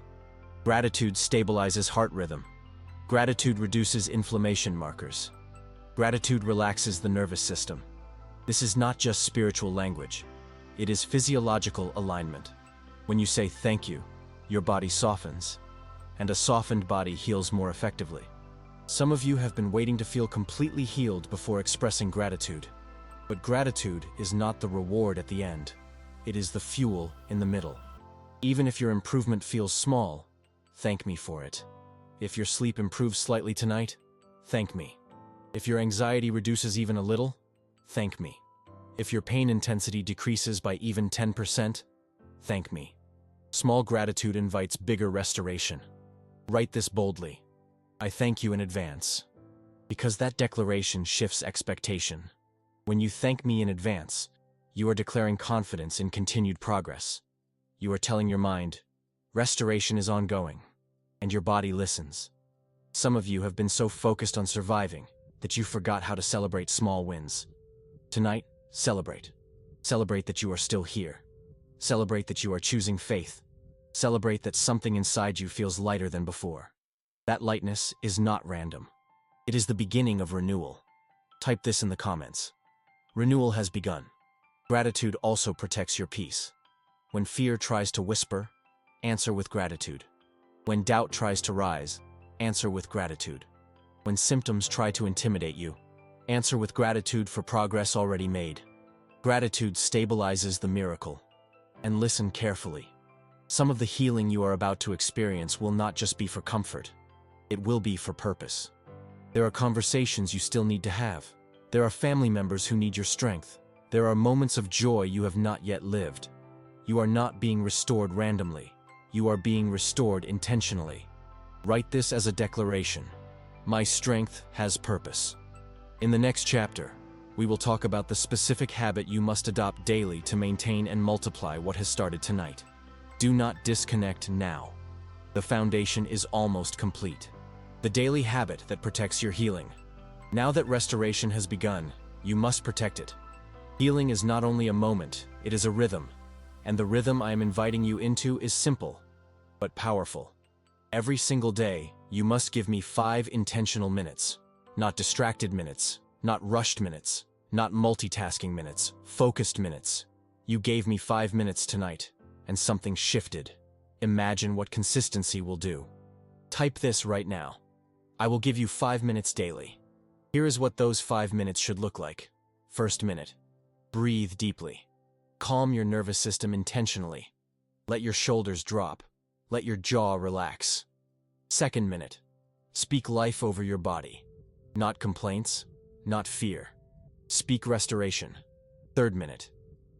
Gratitude stabilizes heart rhythm. Gratitude reduces inflammation markers. Gratitude relaxes the nervous system. This is not just spiritual language. It is physiological alignment. When you say thank you, your body softens, and a softened body heals more effectively. Some of you have been waiting to feel completely healed before expressing gratitude. But gratitude is not the reward at the end. It is the fuel in the middle. Even if your improvement feels small, thank me for it. If your sleep improves slightly tonight, thank me. If your anxiety reduces even a little, thank me. If your pain intensity decreases by even 10%, thank me. Small gratitude invites bigger restoration. Write this boldly. I thank you in advance. Because that declaration shifts expectation. When you thank me in advance, you are declaring confidence in continued progress. You are telling your mind, restoration is ongoing, and your body listens. Some of you have been so focused on surviving that you forgot how to celebrate small wins. Tonight, celebrate. Celebrate that you are still here. Celebrate that you are choosing faith. Celebrate that something inside you feels lighter than before. That lightness is not random. It is the beginning of renewal. Type this in the comments. Renewal has begun. Gratitude also protects your peace. When fear tries to whisper, answer with gratitude. When doubt tries to rise, answer with gratitude. When symptoms try to intimidate you, answer with gratitude for progress already made. Gratitude stabilizes the miracle. And listen carefully. Some of the healing you are about to experience will not just be for comfort. It will be for purpose. There are conversations you still need to have. There are family members who need your strength. There are moments of joy you have not yet lived. You are not being restored randomly. You are being restored intentionally. Write this as a declaration. My strength has purpose. In the next chapter, we will talk about the specific habit you must adopt daily to maintain and multiply what has started tonight. Do not disconnect now. The foundation is almost complete. The daily habit that protects your healing. Now that restoration has begun, you must protect it. Healing is not only a moment, it is a rhythm. And the rhythm I am inviting you into is simple, but powerful. Every single day, you must give me 5 intentional minutes. Not distracted minutes, not rushed minutes, not multitasking minutes, focused minutes. You gave me 5 minutes tonight, and something shifted. Imagine what consistency will do. Type this right now. I will give you 5 minutes daily. Here is what those 5 minutes should look like. First minute. Breathe deeply. Calm your nervous system intentionally. Let your shoulders drop. Let your jaw relax. Second minute. Speak life over your body. Not complaints, not fear. Speak restoration. Third minute.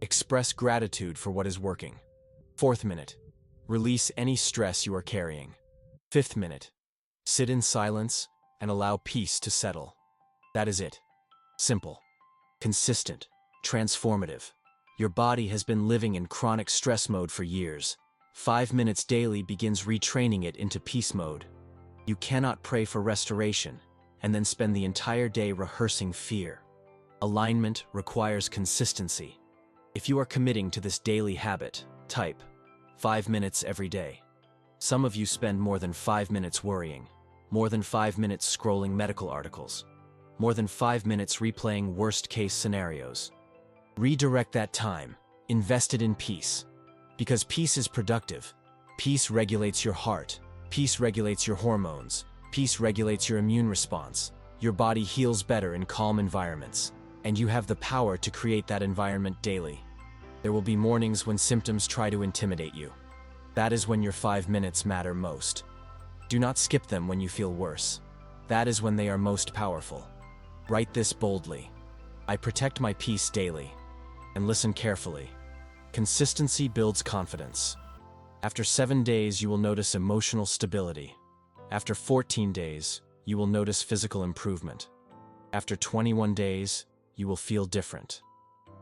Express gratitude for what is working. Fourth minute. Release any stress you are carrying. Fifth minute. Sit in silence and allow peace to settle. That is it. Simple. Consistent. Transformative. Your body has been living in chronic stress mode for years. 5 minutes daily begins retraining it into peace mode. You cannot pray for restoration and then spend the entire day rehearsing fear. Alignment requires consistency. If you are committing to this daily habit, type 5 minutes every day. Some of you spend more than 5 minutes worrying, more than 5 minutes scrolling medical articles, more than 5 minutes replaying worst-case scenarios. Redirect that time, invest it in peace. Because peace is productive. Peace regulates your heart. Peace regulates your hormones. Peace regulates your immune response. Your body heals better in calm environments. And you have the power to create that environment daily. There will be mornings when symptoms try to intimidate you. That is when your 5 minutes matter most. Do not skip them when you feel worse. That is when they are most powerful. Write this boldly. I protect my peace daily. And listen carefully. Consistency builds confidence. After 7 days, you will notice emotional stability. After 14 days, you will notice physical improvement. After 21 days, you will feel different.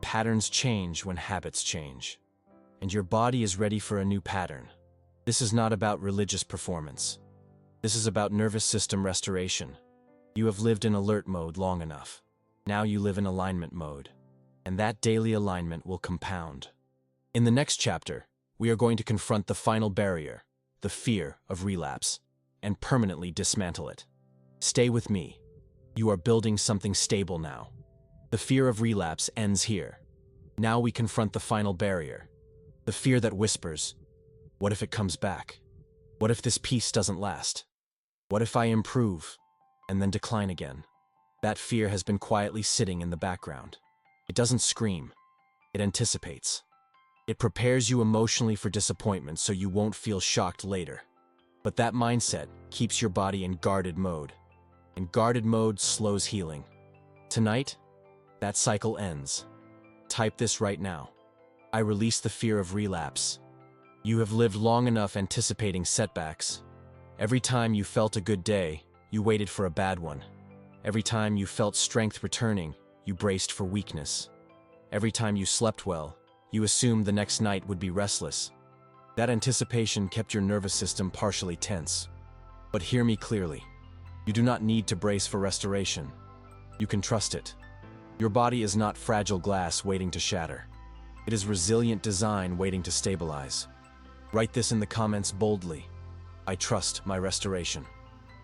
Patterns change when habits change. And your body is ready for a new pattern. This is not about religious performance. This is about nervous system restoration. You have lived in alert mode long enough. Now you live in alignment mode. And that daily alignment will compound. In the next chapter, we are going to confront the final barrier, the fear of relapse, and permanently dismantle it. Stay with me. You are building something stable now. The fear of relapse ends here. Now we confront the final barrier, the fear that whispers, what if it comes back? What if this peace doesn't last? What if I improve and then decline again? That fear has been quietly sitting in the background. It doesn't scream. It anticipates. It prepares you emotionally for disappointment so you won't feel shocked later. But that mindset keeps your body in guarded mode. And guarded mode slows healing. Tonight, that cycle ends. Type this right now. I release the fear of relapse. You have lived long enough anticipating setbacks. Every time you felt a good day, you waited for a bad one. Every time you felt strength returning, you braced for weakness. Every time you slept well, you assumed the next night would be restless. That anticipation kept your nervous system partially tense. But hear me clearly. You do not need to brace for restoration. You can trust it. Your body is not fragile glass waiting to shatter. It is resilient design waiting to stabilize. Write this in the comments boldly. I trust my restoration.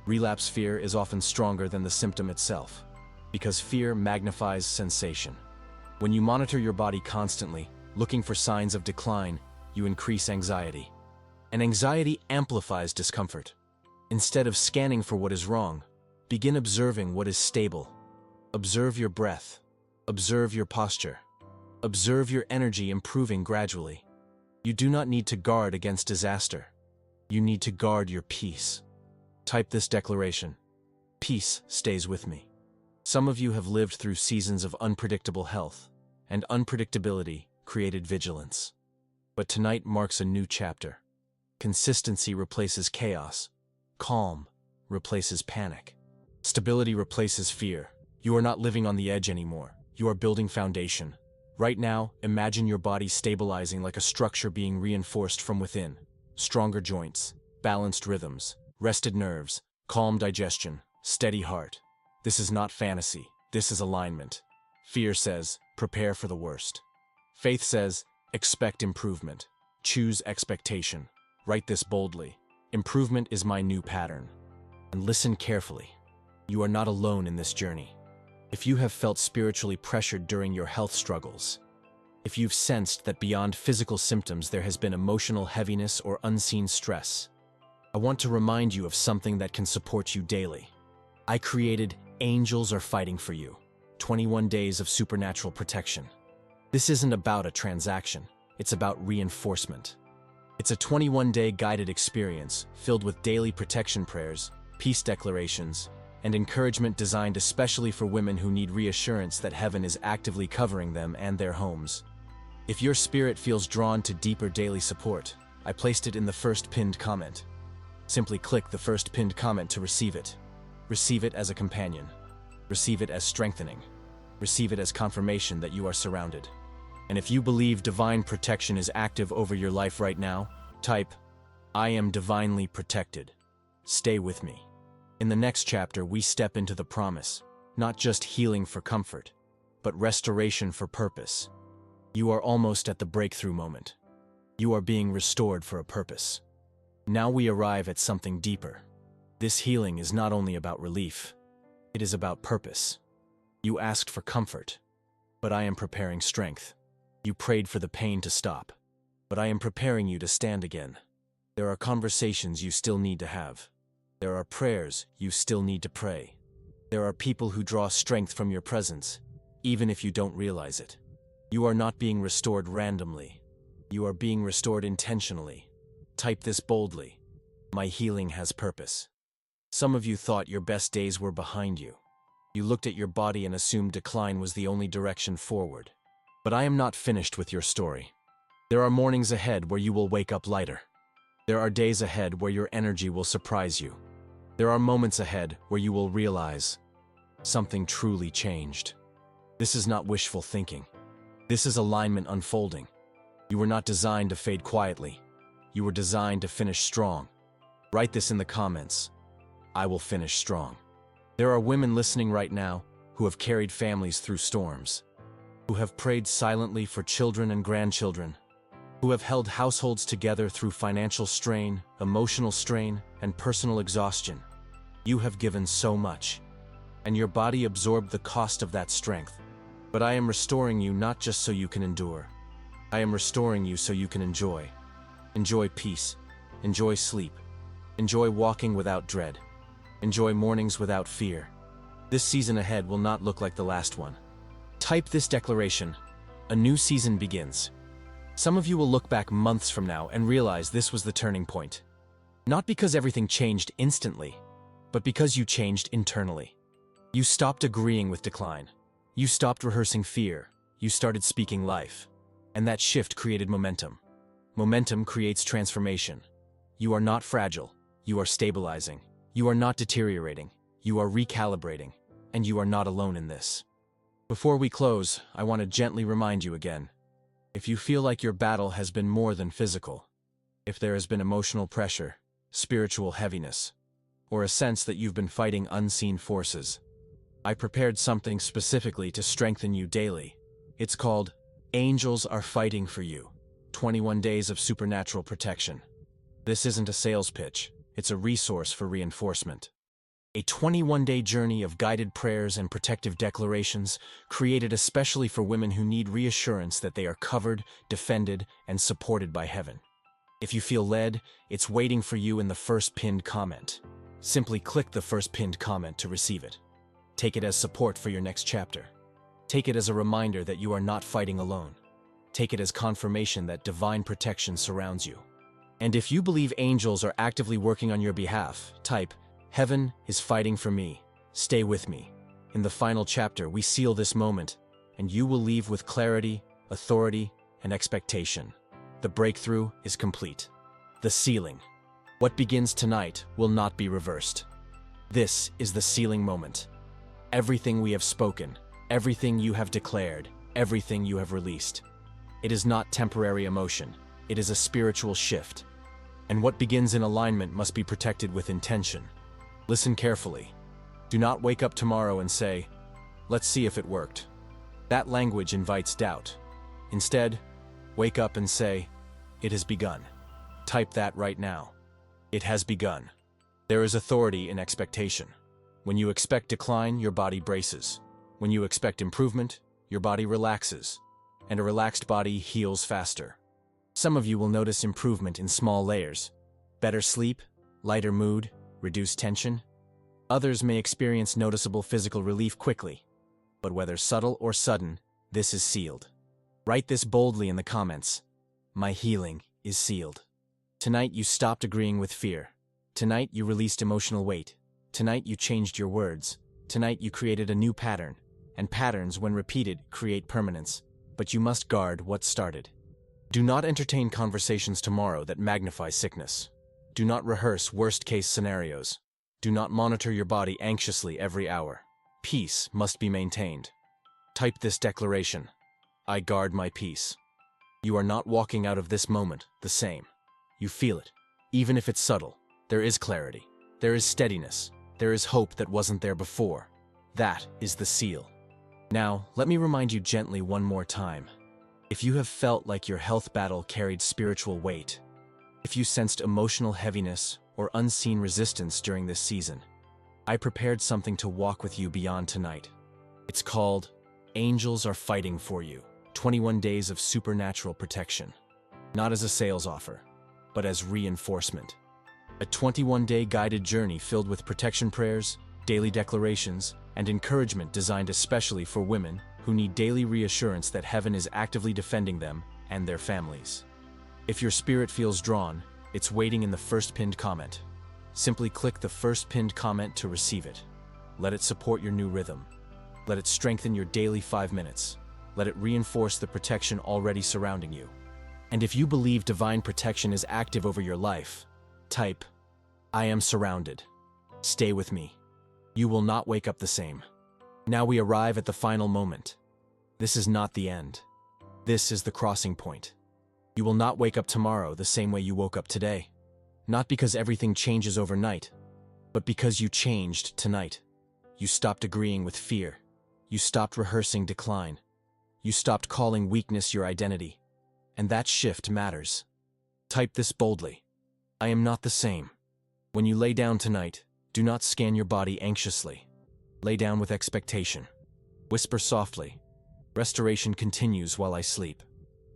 Relapse fear is often stronger than the symptom itself, because fear magnifies sensation. When you monitor your body constantly, looking for signs of decline, you increase anxiety. And anxiety amplifies discomfort. Instead of scanning for what is wrong, begin observing what is stable. Observe your breath. Observe your posture. Observe your energy improving gradually. You do not need to guard against disaster. You need to guard your peace. Type this declaration. Peace stays with me. Some of you have lived through seasons of unpredictable health, and unpredictability created vigilance. But tonight marks a new chapter. Consistency replaces chaos. Calm replaces panic. Stability replaces fear. You are not living on the edge anymore. You are building foundation. Right now, imagine your body stabilizing like a structure being reinforced from within. Stronger joints, balanced rhythms, rested nerves, calm digestion, steady heart. This is not fantasy. This is alignment. Fear says, prepare for the worst. Faith says, expect improvement. Choose expectation. Write this boldly. Improvement is my new pattern. And listen carefully. You are not alone in this journey. If you have felt spiritually pressured during your health struggles, if you've sensed that beyond physical symptoms there has been emotional heaviness or unseen stress, I want to remind you of something that can support you daily. I created Angels Are Fighting for You, 21 days of supernatural protection. This isn't about a transaction, it's about reinforcement. It's a 21-day guided experience filled with daily protection prayers, peace declarations, and encouragement designed especially for women who need reassurance that heaven is actively covering them and their homes. If your spirit feels drawn to deeper daily support, I placed it in the first pinned comment. Simply click the first pinned comment to receive it. Receive it as a companion. Receive it as strengthening. Receive it as confirmation that you are surrounded. And if you believe divine protection is active over your life right now, type, I am divinely protected. Stay with me. In the next chapter, we step into the promise, not just healing for comfort, but restoration for purpose. You are almost at the breakthrough moment. You are being restored for a purpose. Now we arrive at something deeper. This healing is not only about relief, it is about purpose. You asked for comfort, but I am preparing strength. You prayed for the pain to stop, but I am preparing you to stand again. There are conversations you still need to have. There are prayers you still need to pray. There are people who draw strength from your presence, even if you don't realize it. You are not being restored randomly. You are being restored intentionally. Type this boldly. My healing has purpose. Some of you thought your best days were behind you. You looked at your body and assumed decline was the only direction forward. But I am not finished with your story. There are mornings ahead where you will wake up lighter. There are days ahead where your energy will surprise you. There are moments ahead where you will realize something truly changed. This is not wishful thinking. This is alignment unfolding. You were not designed to fade quietly. You were designed to finish strong. Write this in the comments. I will finish strong. There are women listening right now who have carried families through storms, who have prayed silently for children and grandchildren, who have held households together through financial strain, emotional strain, and personal exhaustion. You have given so much, and your body absorbed the cost of that strength. But I am restoring you not just so you can endure. I am restoring you so you can enjoy. Enjoy peace. Enjoy sleep. Enjoy walking without dread. Enjoy mornings without fear. This season ahead will not look like the last one. Type this declaration. A new season begins. Some of you will look back months from now and realize this was the turning point. Not because everything changed instantly, but because you changed internally. You stopped agreeing with decline. You stopped rehearsing fear. You started speaking life. And that shift created momentum. Momentum creates transformation. You are not fragile. You are stabilizing. You are not deteriorating. You are recalibrating. And you are not alone in this. Before we close, I want to gently remind you again. If you feel like your battle has been more than physical, if there has been emotional pressure, spiritual heaviness, or a sense that you've been fighting unseen forces, I prepared something specifically to strengthen you daily. It's called Angels Are Fighting for You. 21 days of supernatural protection. This isn't a sales pitch, it's a resource for reinforcement. A 21-day journey of guided prayers and protective declarations created especially for women who need reassurance that they are covered, defended, and supported by heaven. If you feel led, it's waiting for you in the first pinned comment. Simply click the first pinned comment to receive it. Take it as support for your next chapter. Take it as a reminder that you are not fighting alone. Take it as confirmation that divine protection surrounds you. And if you believe angels are actively working on your behalf, type, "Heaven is fighting for me. Stay with me." In the final chapter, we seal this moment, and you will leave with clarity, authority, and expectation. The breakthrough is complete. The sealing. What begins tonight will not be reversed. This is the sealing moment. Everything we have spoken, everything you have declared, everything you have released. It is not temporary emotion. It is a spiritual shift. And what begins in alignment must be protected with intention. Listen carefully. Do not wake up tomorrow and say, "Let's see if it worked." That language invites doubt. Instead, wake up and say, "It has begun." Type that right now. It has begun. There is authority in expectation. When you expect decline, your body braces. When you expect improvement, your body relaxes. And a relaxed body heals faster. Some of you will notice improvement in small layers. Better sleep, lighter mood, reduced tension. Others may experience noticeable physical relief quickly. But whether subtle or sudden, this is sealed. Write this boldly in the comments. My healing is sealed. Tonight you stopped agreeing with fear. Tonight you released emotional weight. Tonight you changed your words. Tonight you created a new pattern. And patterns, when repeated, create permanence. But you must guard what started. Do not entertain conversations tomorrow that magnify sickness. Do not rehearse worst-case scenarios. Do not monitor your body anxiously every hour. Peace must be maintained. Type this declaration. I guard my peace. You are not walking out of this moment the same. You feel it. Even if it's subtle, there is clarity. There is steadiness. There is hope that wasn't there before. That is the seal. Now, let me remind you gently one more time. If you have felt like your health battle carried spiritual weight, if you sensed emotional heaviness or unseen resistance during this season, I prepared something to walk with you beyond tonight. It's called Angels Are Fighting for You, 21 Days of Supernatural Protection. Not as a sales offer, but as reinforcement. A 21-day guided journey filled with protection prayers, daily declarations, and encouragement designed especially for women who need daily reassurance that heaven is actively defending them and their families. If your spirit feels drawn, it's waiting in the first pinned comment. Simply click the first pinned comment to receive it. Let it support your new rhythm. Let it strengthen your daily 5 minutes. Let it reinforce the protection already surrounding you. And if you believe divine protection is active over your life, type, I am surrounded. Stay with me. You will not wake up the same. Now we arrive at the final moment. This is not the end. This is the crossing point. You will not wake up tomorrow the same way you woke up today. Not because everything changes overnight, but because you changed tonight. You stopped agreeing with fear. You stopped rehearsing decline. You stopped calling weakness your identity. And that shift matters. Type this boldly. I am not the same. When you lay down tonight, do not scan your body anxiously. Lay down with expectation. Whisper softly. Restoration continues while I sleep.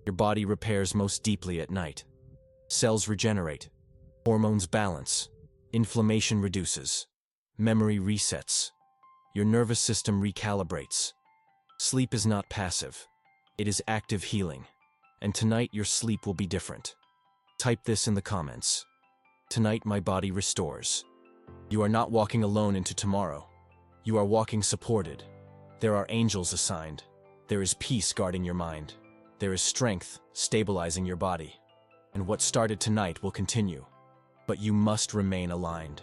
Your body repairs most deeply at night. Cells regenerate. Hormones balance. Inflammation reduces. Memory resets. Your nervous system recalibrates. Sleep is not passive. It is active healing. And tonight your sleep will be different. Type this in the comments. Tonight my body restores. You are not walking alone into tomorrow. You are walking supported. There are angels assigned. There is peace guarding your mind. There is strength stabilizing your body. And what started tonight will continue. But you must remain aligned.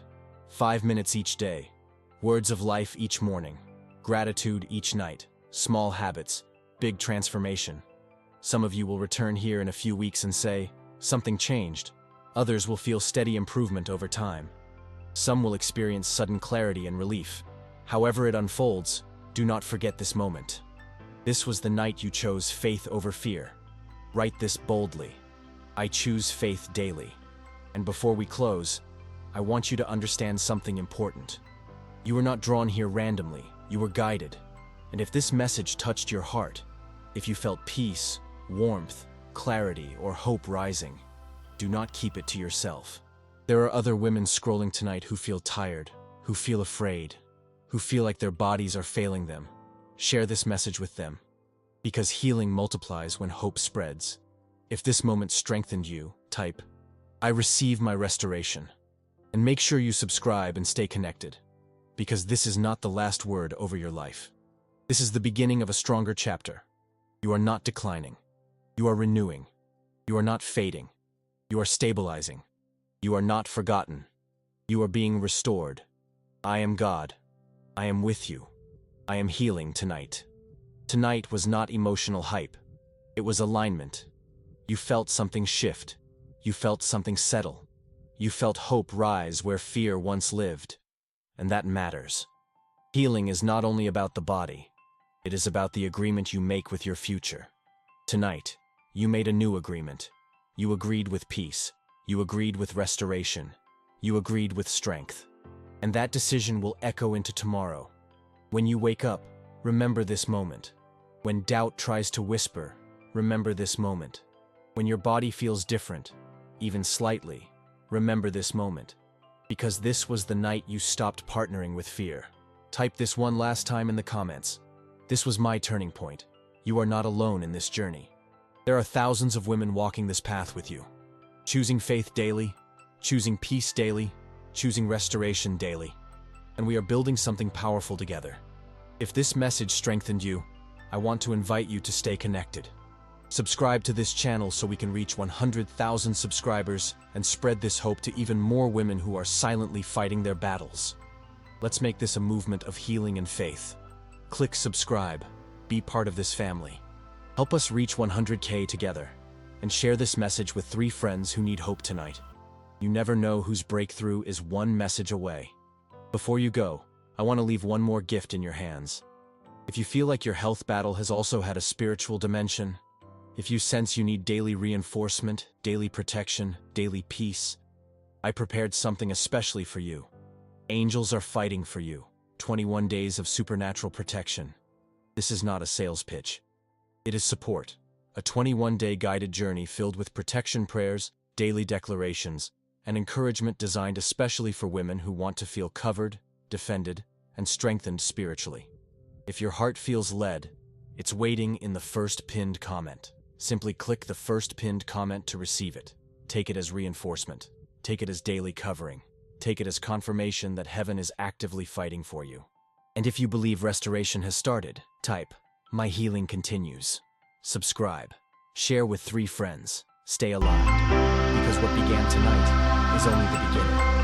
5 minutes each day. Words of life each morning. Gratitude each night. Small habits. Big transformation. Some of you will return here in a few weeks and say, something changed. Others will feel steady improvement over time. Some will experience sudden clarity and relief. However it unfolds, do not forget this moment. This was the night you chose faith over fear. Write this boldly. I choose faith daily. And before we close, I want you to understand something important. You were not drawn here randomly, you were guided. And if this message touched your heart, if you felt peace, warmth, clarity, or hope rising, do not keep it to yourself. There are other women scrolling tonight who feel tired, who feel afraid, who feel like their bodies are failing them. Share this message with them. Because healing multiplies when hope spreads. If this moment strengthened you, type, "I receive my restoration." And make sure you subscribe and stay connected. Because this is not the last word over your life. This is the beginning of a stronger chapter. You are not declining. You are renewing. You are not fading. You are stabilizing. You are not forgotten. You are being restored. I am God. I am with you. I am healing tonight. Tonight was not emotional hype. It was alignment. You felt something shift. You felt something settle. You felt hope rise where fear once lived. And that matters. Healing is not only about the body. It is about the agreement you make with your future. Tonight, you made a new agreement. You agreed with peace. You agreed with restoration. You agreed with strength. And that decision will echo into tomorrow. When you wake up, remember this moment. When doubt tries to whisper, remember this moment. When your body feels different, even slightly, remember this moment. Because this was the night you stopped partnering with fear. Type this one last time in the comments. This was my turning point. You are not alone in this journey. There are thousands of women walking this path with you. Choosing faith daily, choosing peace daily, choosing restoration daily. And we are building something powerful together. If this message strengthened you, I want to invite you to stay connected. Subscribe to this channel so we can reach 100,000 subscribers and spread this hope to even more women who are silently fighting their battles. Let's make this a movement of healing and faith. Click subscribe. Be part of this family. Help us reach 100K together. And share this message with 3 friends who need hope tonight. You never know whose breakthrough is one message away. Before you go, I want to leave one more gift in your hands. If you feel like your health battle has also had a spiritual dimension, if you sense you need daily reinforcement, daily protection, daily peace, I prepared something especially for you. Angels are fighting for you. 21 days of supernatural protection. This is not a sales pitch. It is support. A 21-day guided journey filled with protection prayers, daily declarations, and encouragement designed especially for women who want to feel covered, defended, and strengthened spiritually. If your heart feels led, it's waiting in the first pinned comment. Simply click the first pinned comment to receive it. Take it as reinforcement. Take it as daily covering. Take it as confirmation that heaven is actively fighting for you. And if you believe restoration has started, type, "My healing continues." Subscribe. Share with 3 friends. Stay aligned. Because what began tonight is only the beginning.